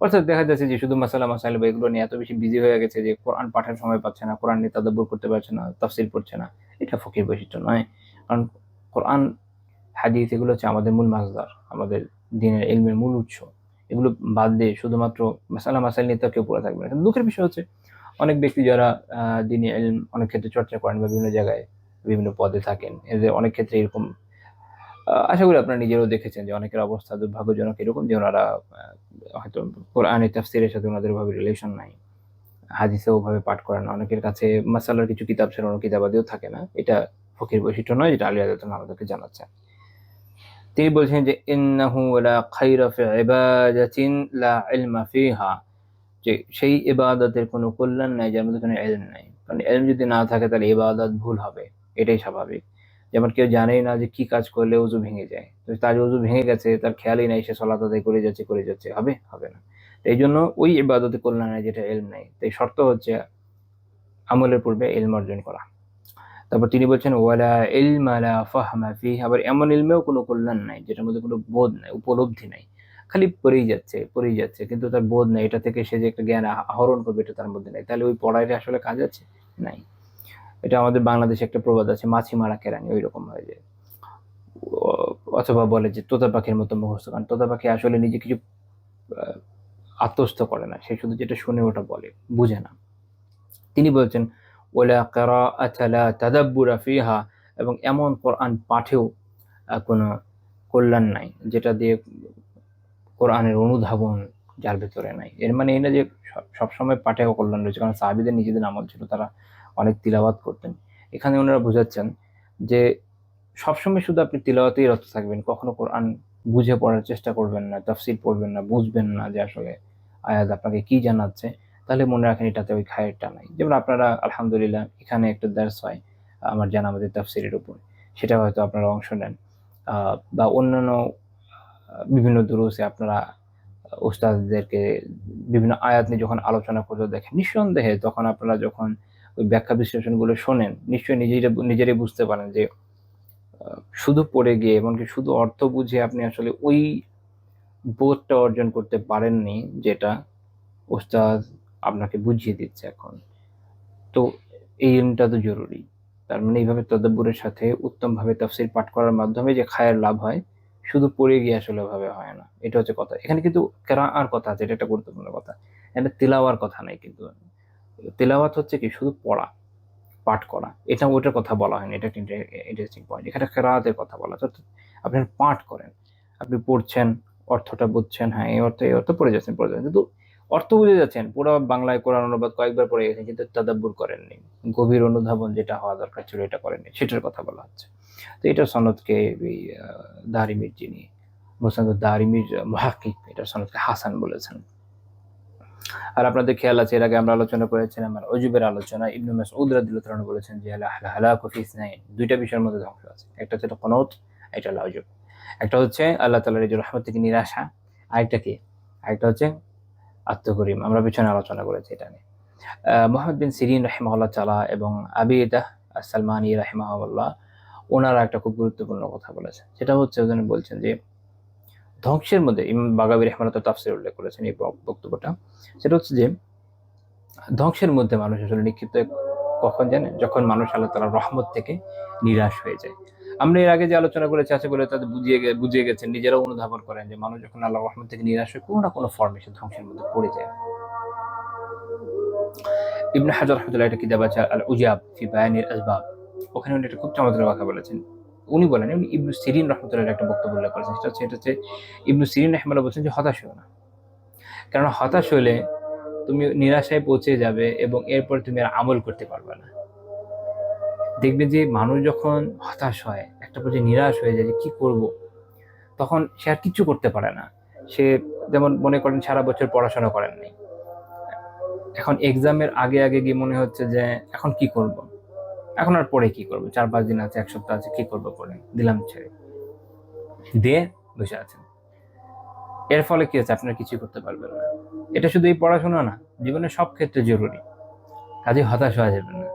অর্থাৎ দেখা যাচ্ছে যে শুধু মাসাইল বা এগুলো নিয়ে এত বেশি বিজি হয়ে গেছে যে কোরআন পাঠের সময় পাচ্ছে না, কোরআন নিয়ে তাদাব্বুর করতে পারছে না, তাফসীর পড়ছে না। এটা ফকির বৈশিষ্ট্য নয়। কারণ কোরআন হাদিস এগুলো হচ্ছে আমাদের মূল মাসদার, আমাদের দ্বীনের ইলমের মূল উৎস। এগুলো বাদ দিয়ে শুধুমাত্র মাসাইল নিয়ে তো কেউ পড়ে থাকবে না। কিন্তু দুঃখের বিষয় হচ্ছে অনেক ব্যক্তি যারা দ্বীনী ইলম অনেক ক্ষেত্রে চর্চা করেন বা বিভিন্ন জায়গায় বিভিন্ন পদে থাকেন, এদের অনেক ক্ষেত্রে এরকম আশা করি আপনারা নিজেরাও দেখেছেন যে অনেকের অবস্থা দুর্ভাগ্যজনক এরকম যে ওনারা হয়তো কোরআনের তাফসীরের সাথে ওনাদের ওভাবে রিলেশন নাই, হাদিসে ওভাবে পাঠ করে না, অনেকের কাছে মাসালার কিছু কিতাব ছাড়া অন্য কিতাবাদিও থাকে না। এটা ফকির বৈশিষ্ট্য নয়, যেটা আলী রাদিয়াল্লাহু আমাদেরকে জানাচ্ছেন। তিনি বলছেন যে ইন্নাহু লা খায়রা ফি ইবাদাতিন লা ইলমা ফিহা, যে সেই ইবাদতের কোনো কল্যাণ নাই যার মধ্যে কোনো ইলম নাই। কারণ ইলম যদি না থাকে তাহলে ইবাদত ভুল হবে, এটাই স্বাভাবিক। যেমন কেউ জানেই না যে কি কাজ করলে ওযু ভেঙে যায়, তো তার ওযু ভেঙে গেছে, তার খেয়ালই নাই, সে সালাত আদায় করে যাচ্ছে, হবে? হবে না। তো এই জন্য ওই ইবাদতে কল্যাণ নাই যেটা ইলম নাই। তাই শর্ত হচ্ছে আমলের পূর্বে ইলম অর্জন করা। তারপর তিনি বলছেন ওয়ালা ইলমা লা ফাহমা ফিহি, আবার এমন ইলমেও কোনো কল্যাণ নাই যেটার মধ্যে কোনো বোধ নাই, উপলব্ধি নাই, খালি পড়েই যাচ্ছে কিন্তু তার বোধ নাই, এটা থেকে সে যে একটা জ্ঞান আহরণ করবে এটা তার মধ্যে নাই, তাহলে ওই পড়াইলে আসলে কাজ আছে? নাই। এটা আমাদের বাংলাদেশে একটা প্রবাদ আছে, মাছি মারা কেরানি, ওই রকম হয়ে যায়। অথবা বলে যে তোতা পাখির মতো মুখস্থ, কারণ তোতা পাখি আসলে নিজে কিছু আহ, আত্মস্থ করে না, সে শুধু যেটা শুনে ওটা বলে, বুঝে না। তিনি বলছেন ওয়ালা কিরাআতা লা তাদাব্বুরা ফিহা, এবং এমন কোরআন পাঠেও কোনো কল্যাণ নাই যেটা দিয়ে কোরআনের অনুধাবন যার ভেতরে নাই। এর মানে এই না যে সবসময় পাঠে কল্যাণ রয়েছে, কারণ সাহাবীদের নিজেদের আমল ছিল, তারা অনেক তিলাওয়াত করতেন। এখানে ওনারা বোঝাচ্ছেন যে সবসময় শুধু আপনি তিলাওয়াতেই রত থাকবেন, কখনো কোরআন বুঝে পড়ার চেষ্টা করবেন না, তাফসীর পড়বেন না, বুঝবেন না যে আসলে আয়াত আপনাকে কি জানাচ্ছে, তাহলে মনে রাখেন এটাতে ওই খায়েরটা নাই। যেমন আপনারা আলহামদুলিল্লাহ এখানে একটা দার্স হয় আমার জানা আমাদের তাফসীরের উপর, সেটা হয়তো আপনারা অংশ নেন, বা অন্যান্য বিভিন্ন দুরুসে আপনারা উস্তাদদেরকে বিভিন্ন আয়াত নিয়ে যখন আলোচনা করতে দেখেন, নিঃসন্দেহে তখন আপনারা যখন ওই ব্যাখ্যা বিশ্লেষণগুলো শোনেন, নিশ্চয়ই নিজেরাই বুঝতে পারেন যে শুধু পড়ে গিয়ে এমনকি শুধু অর্থ বুঝে আপনি আসলে ওই বোধটা অর্জন করতে পারেননি যেটা ওস্তাদ আপনাকে বুঝিয়ে দিচ্ছে এখন। তো এই ইলমটা তো জরুরি। তার মানে এইভাবে তদাব্বুরের সাথে উত্তমভাবে তাফসীর পাঠ করার মাধ্যমে যে খায়ের লাভ হয়, শুধু পড়ে গিয়ে আসলে ওভাবে হয় না। এটা হচ্ছে কথা। এখানে কিন্তু কেরাআর কথা আছে, এটা একটা গুরুত্বপূর্ণ কথা। এখানে তিলাওয়ার কথা নাই কিন্তু। তিলাওয়াত হচ্ছে কি শুধু পড়া, পাঠ করা। এটা ওটার কথা বলা হয়নি। এটা একটা ইন্টারেস্টিং পয়েন্ট। এখানে কেরাআতের কথা বলা আছে। অর্থাৎ আপনি পাঠ করেন। আপনি পড়ছেন, অর্থটা বুঝছেন, হ্যাঁ এই অর্থ পড়ে যাচ্ছেন। কিন্তু অর্থ বুঝে যাচ্ছেন। পুরো বাংলায় কোরআন অনুবাদ কয়েকবার পড়ে গেছেন কিন্তু তাদাব্বুর করেননি। গভীর অনুধাবন যেটা হওয়া দরকার ছিল এটা করেননি। সেটার কথা বলা হচ্ছে। তো এটা সনদকে এই দারিমির যিনি মুসনাদুদ দারিমির মুহাক্কিক, এটার সনদকে হাসান বলেছেন। আর আপনাদের খেয়াল আছে এর আগে আমরা আলোচনা করেছিলাম আর অজুবের আলোচনা, ইবনে মাসউদ রাদিয়াল্লাহু তাআলা বলেছেন যে হালাকু ফি ইসনাইন, দুইটা বিষয়ের মধ্যে ধ্বংস আছে। একটা হচ্ছে কুনুত, এটা হলো অজুব। একটা হচ্ছে আল্লাহ তাআলার এই রহমত থেকে নিরাশা, আরেকটা কি? আরেকটা হচ্ছে আত্মকরিম। আমরা পিছনে আলোচনা করেছি এটা নিয়ে। মুহাম্মদ বিন সিরিন রাহিমাহুল্লাহ তাআলা এবং আবিদাহ আস-সালমানি রাহিমাহুল্লাহ ওনারা একটা খুব গুরুত্বপূর্ণ কথা বলেছেন। সেটা হচ্ছে ওখানে বলছেন যে ধ্বংসের মধ্যে ইমাম বাগাবী রাহিমাহুল্লাহ তাফসীরে উল্লেখ করেছেন এই বক্তব্যটা। সেটা হচ্ছে যে ধ্বংসের মধ্যে মানুষ আসলে নিক্ষিপ্ত কখন জানেন? যখন মানুষ আল্লাহ তাআলার রহমত থেকে নিরাশ হয়ে যায়। আমরা এর আগে যে আলোচনা করেছি আশা করি তাদের বুঝিয়ে গেছেন, নিজেরাও অনুধাবন করেন যে মানুষ যখন আল্লাহর রহমত থেকে নিরাশ হয় কোনো না কোনো ফর্মে সে ধ্বংসের মধ্যে পড়ে যায়। ইবনে হাজার রাহমাতুল্লাহ একটা কিতাব আছে আল উজাব ফি বায়ানিল আসবাব, ওখানে উনি একটা খুব চমৎকার কথা বলেছেন। উনি বলেন, উনি ইবনে সিরিন রাহমাতুল্লাহ একটা বক্তব্য উল্লেখ করেছেন। সেটা হচ্ছে ইবনে সিরিন রাহিমাহুল্লাহ বলছেন যে হতাশ হও না। কারণ হতাশ হলে তুমি নিরাশায় পৌঁছে যাবে এবং এরপর তুমি আর আমল করতে পারবে না। দেখবে যে মানুষ যখন হতাশ হয়, একটা পর্যায়ে নিরাশ হয়ে যায় যে কি করব, তখন সে আর কিছু করতে পারে না। সে যেমন মনে করেন সারা বছর পড়াশোনা করেননি, এখন এক্সামের আগে গিয়ে মনে হচ্ছে যে এখন কি করব, এখন আর পড়ে কি করব, 4-5 দিন আছে, 1 সপ্তাহ আছে, কি করব, পড়ে দিলাম ছেড়ে দিয়ে বসে আছেন। এর ফলে কি হচ্ছে? আপনার কিছুই করতে পারবেন না। এটা শুধু এই পড়াশোনা না, জীবনের সব ক্ষেত্রে জরুরি। কাজে হতাশ হওয়া যাবে না।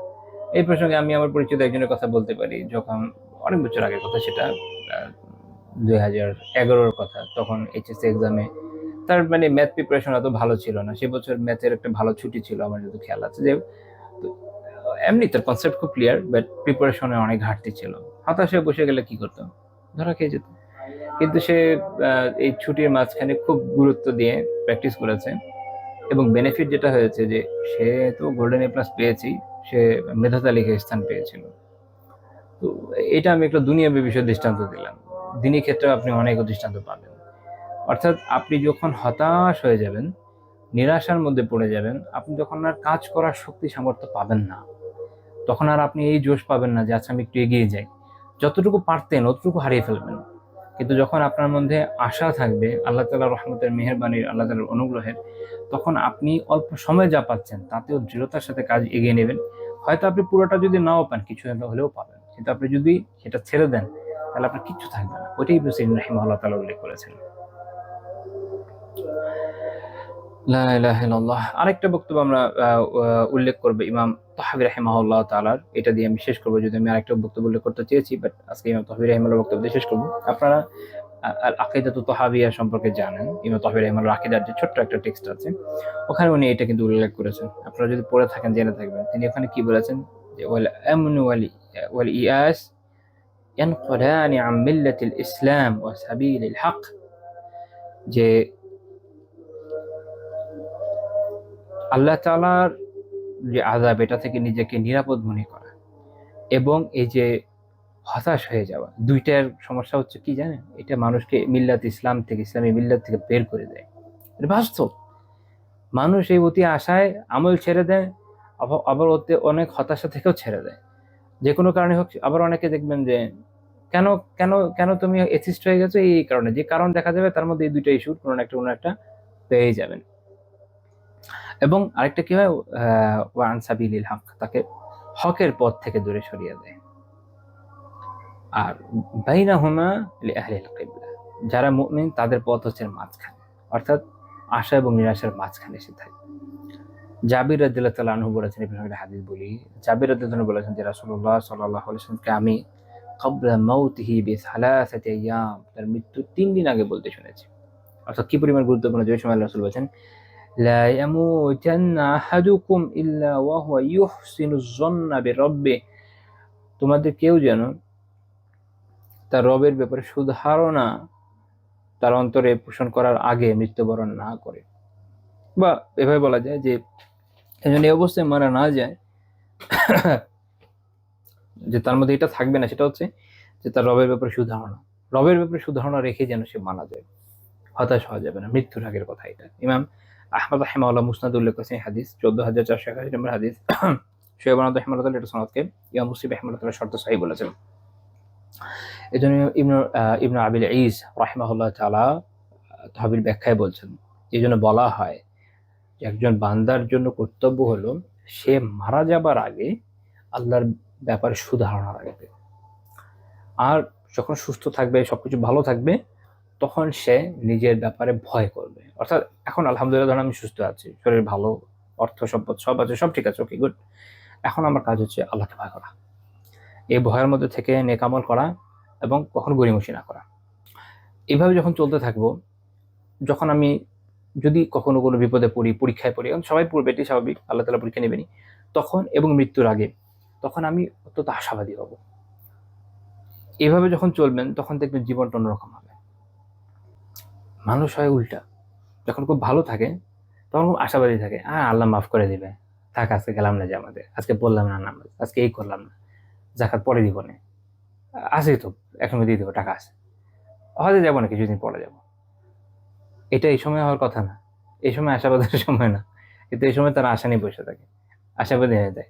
এই প্রসঙ্গে আমি আমার পরিচিত একজনের কথা বলতে পারি, যখন অনেক বছর আগের কথা, সেটা 2011-র কথা। তখন এইচএসসি এক্সামে তার মানে ম্যাথ প্রিপারেশন এত ভালো ছিল না। সে বছর ম্যাথের একটা ভালো ছুটি ছিল, আমার যত খেয়াল আছে। যে এমনি তার কনসেপ্ট খুব ক্লিয়ার, বাট প্রিপারেশনে অনেক ঘাটতি ছিল। হতাশ হয়ে বসে গেলে কি করতো? ধরা খেয়ে যেত। কিন্তু সে এই ছুটির মাঝখানে খুব গুরুত্ব দিয়ে প্র্যাকটিস করেছে এবং বেনিফিট যেটা হয়েছে যে সে তো গোল্ডেন এ প্লাস পেয়েছেই, সে মেধা তালিকায় স্থান পেয়েছিল। তো এটা আমি একটা দুনিয়াবী বিষয় দৃষ্টান্ত দিলাম। দিনী ক্ষেত্রে আপনি অনেক দৃষ্টান্ত পাবেন। অর্থাৎ আপনি যখন হতাশ হয়ে যাবেন, নিরাশার মধ্যে পড়ে যাবেন, আপনি যখন আর কাজ করার শক্তি সামর্থ্য পাবেন না, তখন আর আপনি এই জোশ পাবেন না যে আচ্ছা আমি একটু এগিয়ে যাই। যতটুকু পারতেন অতটুকু হারিয়ে ফেলবেন। কিন্তু যখন আপনার মধ্যে আশা থাকবে আল্লাহ তাআলার রহমতের, মেহেরবানির, আল্লাহ তাআলার অনুগ্রহের, তখন আপনি অল্প সময় যা পাচ্ছেন তাতেও দৃঢ়তার সাথে কাজ এগিয়ে নেবেন। হয়তো আপনি পুরোটা যদি নাও পান, কিছু হলেও পাবেন, কিন্তু আপনি যদি সেটা ছেড়ে দেন তাহলে আপনার কিচ্ছু থাকবে না। ওইটাই ইবনে সিরিন রাহিমাহুল্লাহ তাআলা উল্লেখ করেছেন। লা ইলাহা ইল্লাল্লাহ। আরেকটা বক্তব্য আমরা উল্লেখ করব ইমাম তাহাবী রাহিমাহুল্লাহ তাআলার। এটা দিয়ে আমি শেষ করব, যদি আমি আরেকটা বক্তব্য উল্লেখ করতে চেয়েছি, বাট আজকে ইমাম তাহাবী রাহিমাহুল্লাহর বক্তব্য দিয়ে শেষ করব। আপনারা আল আকিদাতু তাহাবিয়া সম্পর্কে জানেন। ইমাম তাহাবী রাহিমাহুল্লাহর আকিদার যে ছোট্ট একটা টেক্সট আছে, ওখানে উনি এটা কিন্তু উল্লেখ করেছেন। আপনারা যদি পড়ে থাকেন জেনে থাকবেন। তিনি ওখানে কি বলেছেন যে ওয়াল আমনু ওয়াল ইয়াস ইয়ানকুলানি আন মিল্লাতিল ইসলাম ওয়া সাবিলিল হক, যে আল্লাহ তাআলার যে আযাব, এটা থেকে নিজেকে নিরাপদ মনে করা এবং এই যে হতাশ হয়ে যাওয়া, দুইটার সমস্যা হচ্ছে কি জানেন? এটা মানুষকে মিল্লাত ইসলাম থেকে, ইসলামী মিল্লাত থেকে বের করে দেয়। এটা বাস্তব। মানুষ এই অতি আশায় আমল ছেড়ে দেয়, আবার ওতে অনেক হতাশা থেকেও ছেড়ে দেয়, যে কোনো কারণে হোক। আবার অনেকে দেখবেন যে কেন কেন কেন তুমি এথিস্ট হয়ে গেছো, এই কারণে। যে কারণ দেখা যাবে তার মধ্যে এই দুইটা ইস্যুর কোনো একটা পেয়ে যাবেন। এবং আরেকটা কি হয়, ওয়ান সাবিলিল হক, তাকে হকের পথ থেকে দূরে সরিয়ে দেয়। আর বাইনাহুমা লিআহলিল কিবলা, যারা মুমিন তাদের পথ হচ্ছে মাঝখানে, অর্থাৎ আশা এবং নিরাশার মাঝখানে এসে থাকে। জাবির রাদিয়াল্লাহু তাআলা আনহু বলেছেন, ইবনে হাদিস বলি, জাবির রাদিয়াল্লাহু তাআলা বলেছেন যে রাসূলুল্লাহ সাল্লাল্লাহু আলাইহি ওয়াসাল্লামকে আমি ক্বাবলা মাউতিহি বিসালাসাতি আইয়াম, তার মৃত্যুর 3 দিন আগে বলতে শুনেছি। অর্থাৎ কি পরিমাণ গুরুত্বপূর্ণ, যে সময় রাসূল বলেছেন লা ইয়ামুতান্না আহাদুকুম ইল্লা ওয়া হুয়া ইউহসিনুজ যান্না বিরাব্বিহ, তোমাদের কেউ যেন তার রবের ব্যাপারে সুধারণা তার অন্তরে পোষণ করার আগে মৃত্যুবরণ না করে। বা এভাবে বলা যায় যে যেন এই অবস্থায় মারা না যায় যে তার মধ্যে এটা থাকবে না, সেটা হচ্ছে যে তার রবের ব্যাপারে সুধারণা রেখে যেন সে মারা যায়। হতাশ হওয়া যাবে না মৃত্যুর আগের কথা। এটা ইমাম আহমদ রাহিমাহুল্লাহ মুসনাদ উল্লেখ করেছেন হাদিস 14481 নম্বর হাদিস। শোয়েব রাহিমাহুল্লাহ এটা সনদকে ইমাম মুসলিম রাহিমাহুল্লাহ শর্ত সহিহ বলেছেন। এজন্য ইবনে আবিল ঈস রাহিমাহুল্লাহ তাআলা তাহবিল ব্যাখ্যায় বলছেন, এই জন্য বলা হয় যে একজন বান্দার জন্য কর্তব্য হলো সে মারা যাবার আগে আল্লাহর ব্যাপারে সুধারণা রাখবে। আর যখন সুস্থ থাকবে, সবকিছু ভালো থাকবে, তখন সে নিজের ব্যাপারে ভয় করবে। অর্থাৎ এখন আলহামদুলিল্লাহ ধরেন আমি সুস্থ আছি, শরীর ভালো, অর্থ সম্পদ সব আছে, সব ঠিক আছে, ওকে গুড। এখন আমার কাজ হচ্ছে আল্লাহকে ভয় করা, এই ভয়ের মধ্যে থেকে নেক আমল করা এবং কখনো গড়িমসি না করা। এইভাবে যখন চলতে থাকবো, যখন আমি যদি কখনো কোনো বিপদে পড়ি, পরীক্ষায় পড়ি, কারণ সবাই পড়বে, এটি স্বাভাবিক, আল্লাহ তাআলা পরীক্ষা নেবেনি, তখন এবং মৃত্যুর আগে, তখন আমি অত্যন্ত আশাবাদী হব। এইভাবে যখন চলবেন তখন দেখবেন জীবনটা অন্যরকম হবে। মানুষ হয় উল্টা, যখন খুব ভালো থাকে তখন খুব আশাবাদী থাকে, আল্লাহ মাফ করে দিবে, থাক আজকে গেলাম না জামাতে, আজকে পড়লাম না নামাজ, আজকে এই করলাম না, জাকাত পরে দিব না, আছে তো একসঙ্গে দিয়ে দেবো, টাকা আছে, হয়তো যাবো না, কিছুদিন পরে যাবো। এটা এই সময় হওয়ার কথা না, এই সময় আশাবাদের সময় না, কিন্তু এই সময় তারা আশা নিয়ে বসে থাকে, আশাবাদী হয়ে যায়।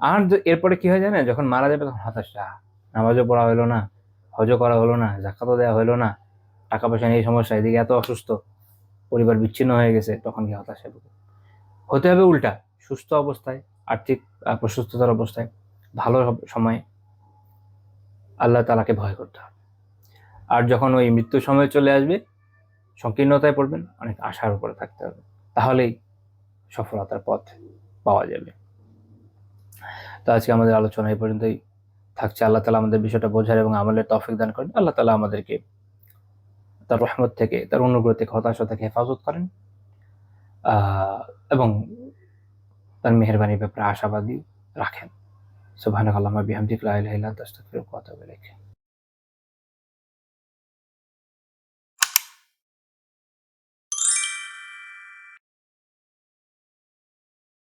আর এরপরে কি হয় জানে, যখন মারা যাবে তখন হতাশা, নামাজও পড়া হলো না, হজও করা হলো না, জাকাতও দেওয়া হলো না, টাকা পয়সা নিয়ে সমস্যা, এদিকে এত অসুস্থ, পরিবার বিচ্ছিন্ন হয়ে গেছে, তখন কি হতাশা হতে হবে। উল্টা, সুস্থ অবস্থায়, আর্থিক প্রশস্ততার অবস্থায়, ভালো সময় আল্লাহ তাআলাকে ভয় করতে হবে। আর যখন ওই মৃত্যুর সময় চলে আসবে, সংকীর্ণতায় পড়বেন, অনেক আশার উপরে থাকতে হবে, তাহলেই সফলতার পথ পাওয়া যাবে। তো আজকে আমাদের আলোচনা এই পর্যন্তই থাকছে। আল্লাহ তাআলা আমাদের বিষয়টা বোঝার এবং আমলের তৌফিক দান করেন। আল্লাহ তাআলা আমাদেরকে তার রহমত থেকে, তার অনুগ্রহ থেকে, হতাশা থেকে হেফাজত করেন এবং তার মেহেরবানির ব্যাপারে আশাবাদী রাখেন। সুবহানাকাল্লাহুম্মা বিহামদিকা লা ইলাহা ইল্লা আনতা আস্তাগফিরুকা ওয়া আতুবু ইলাইক।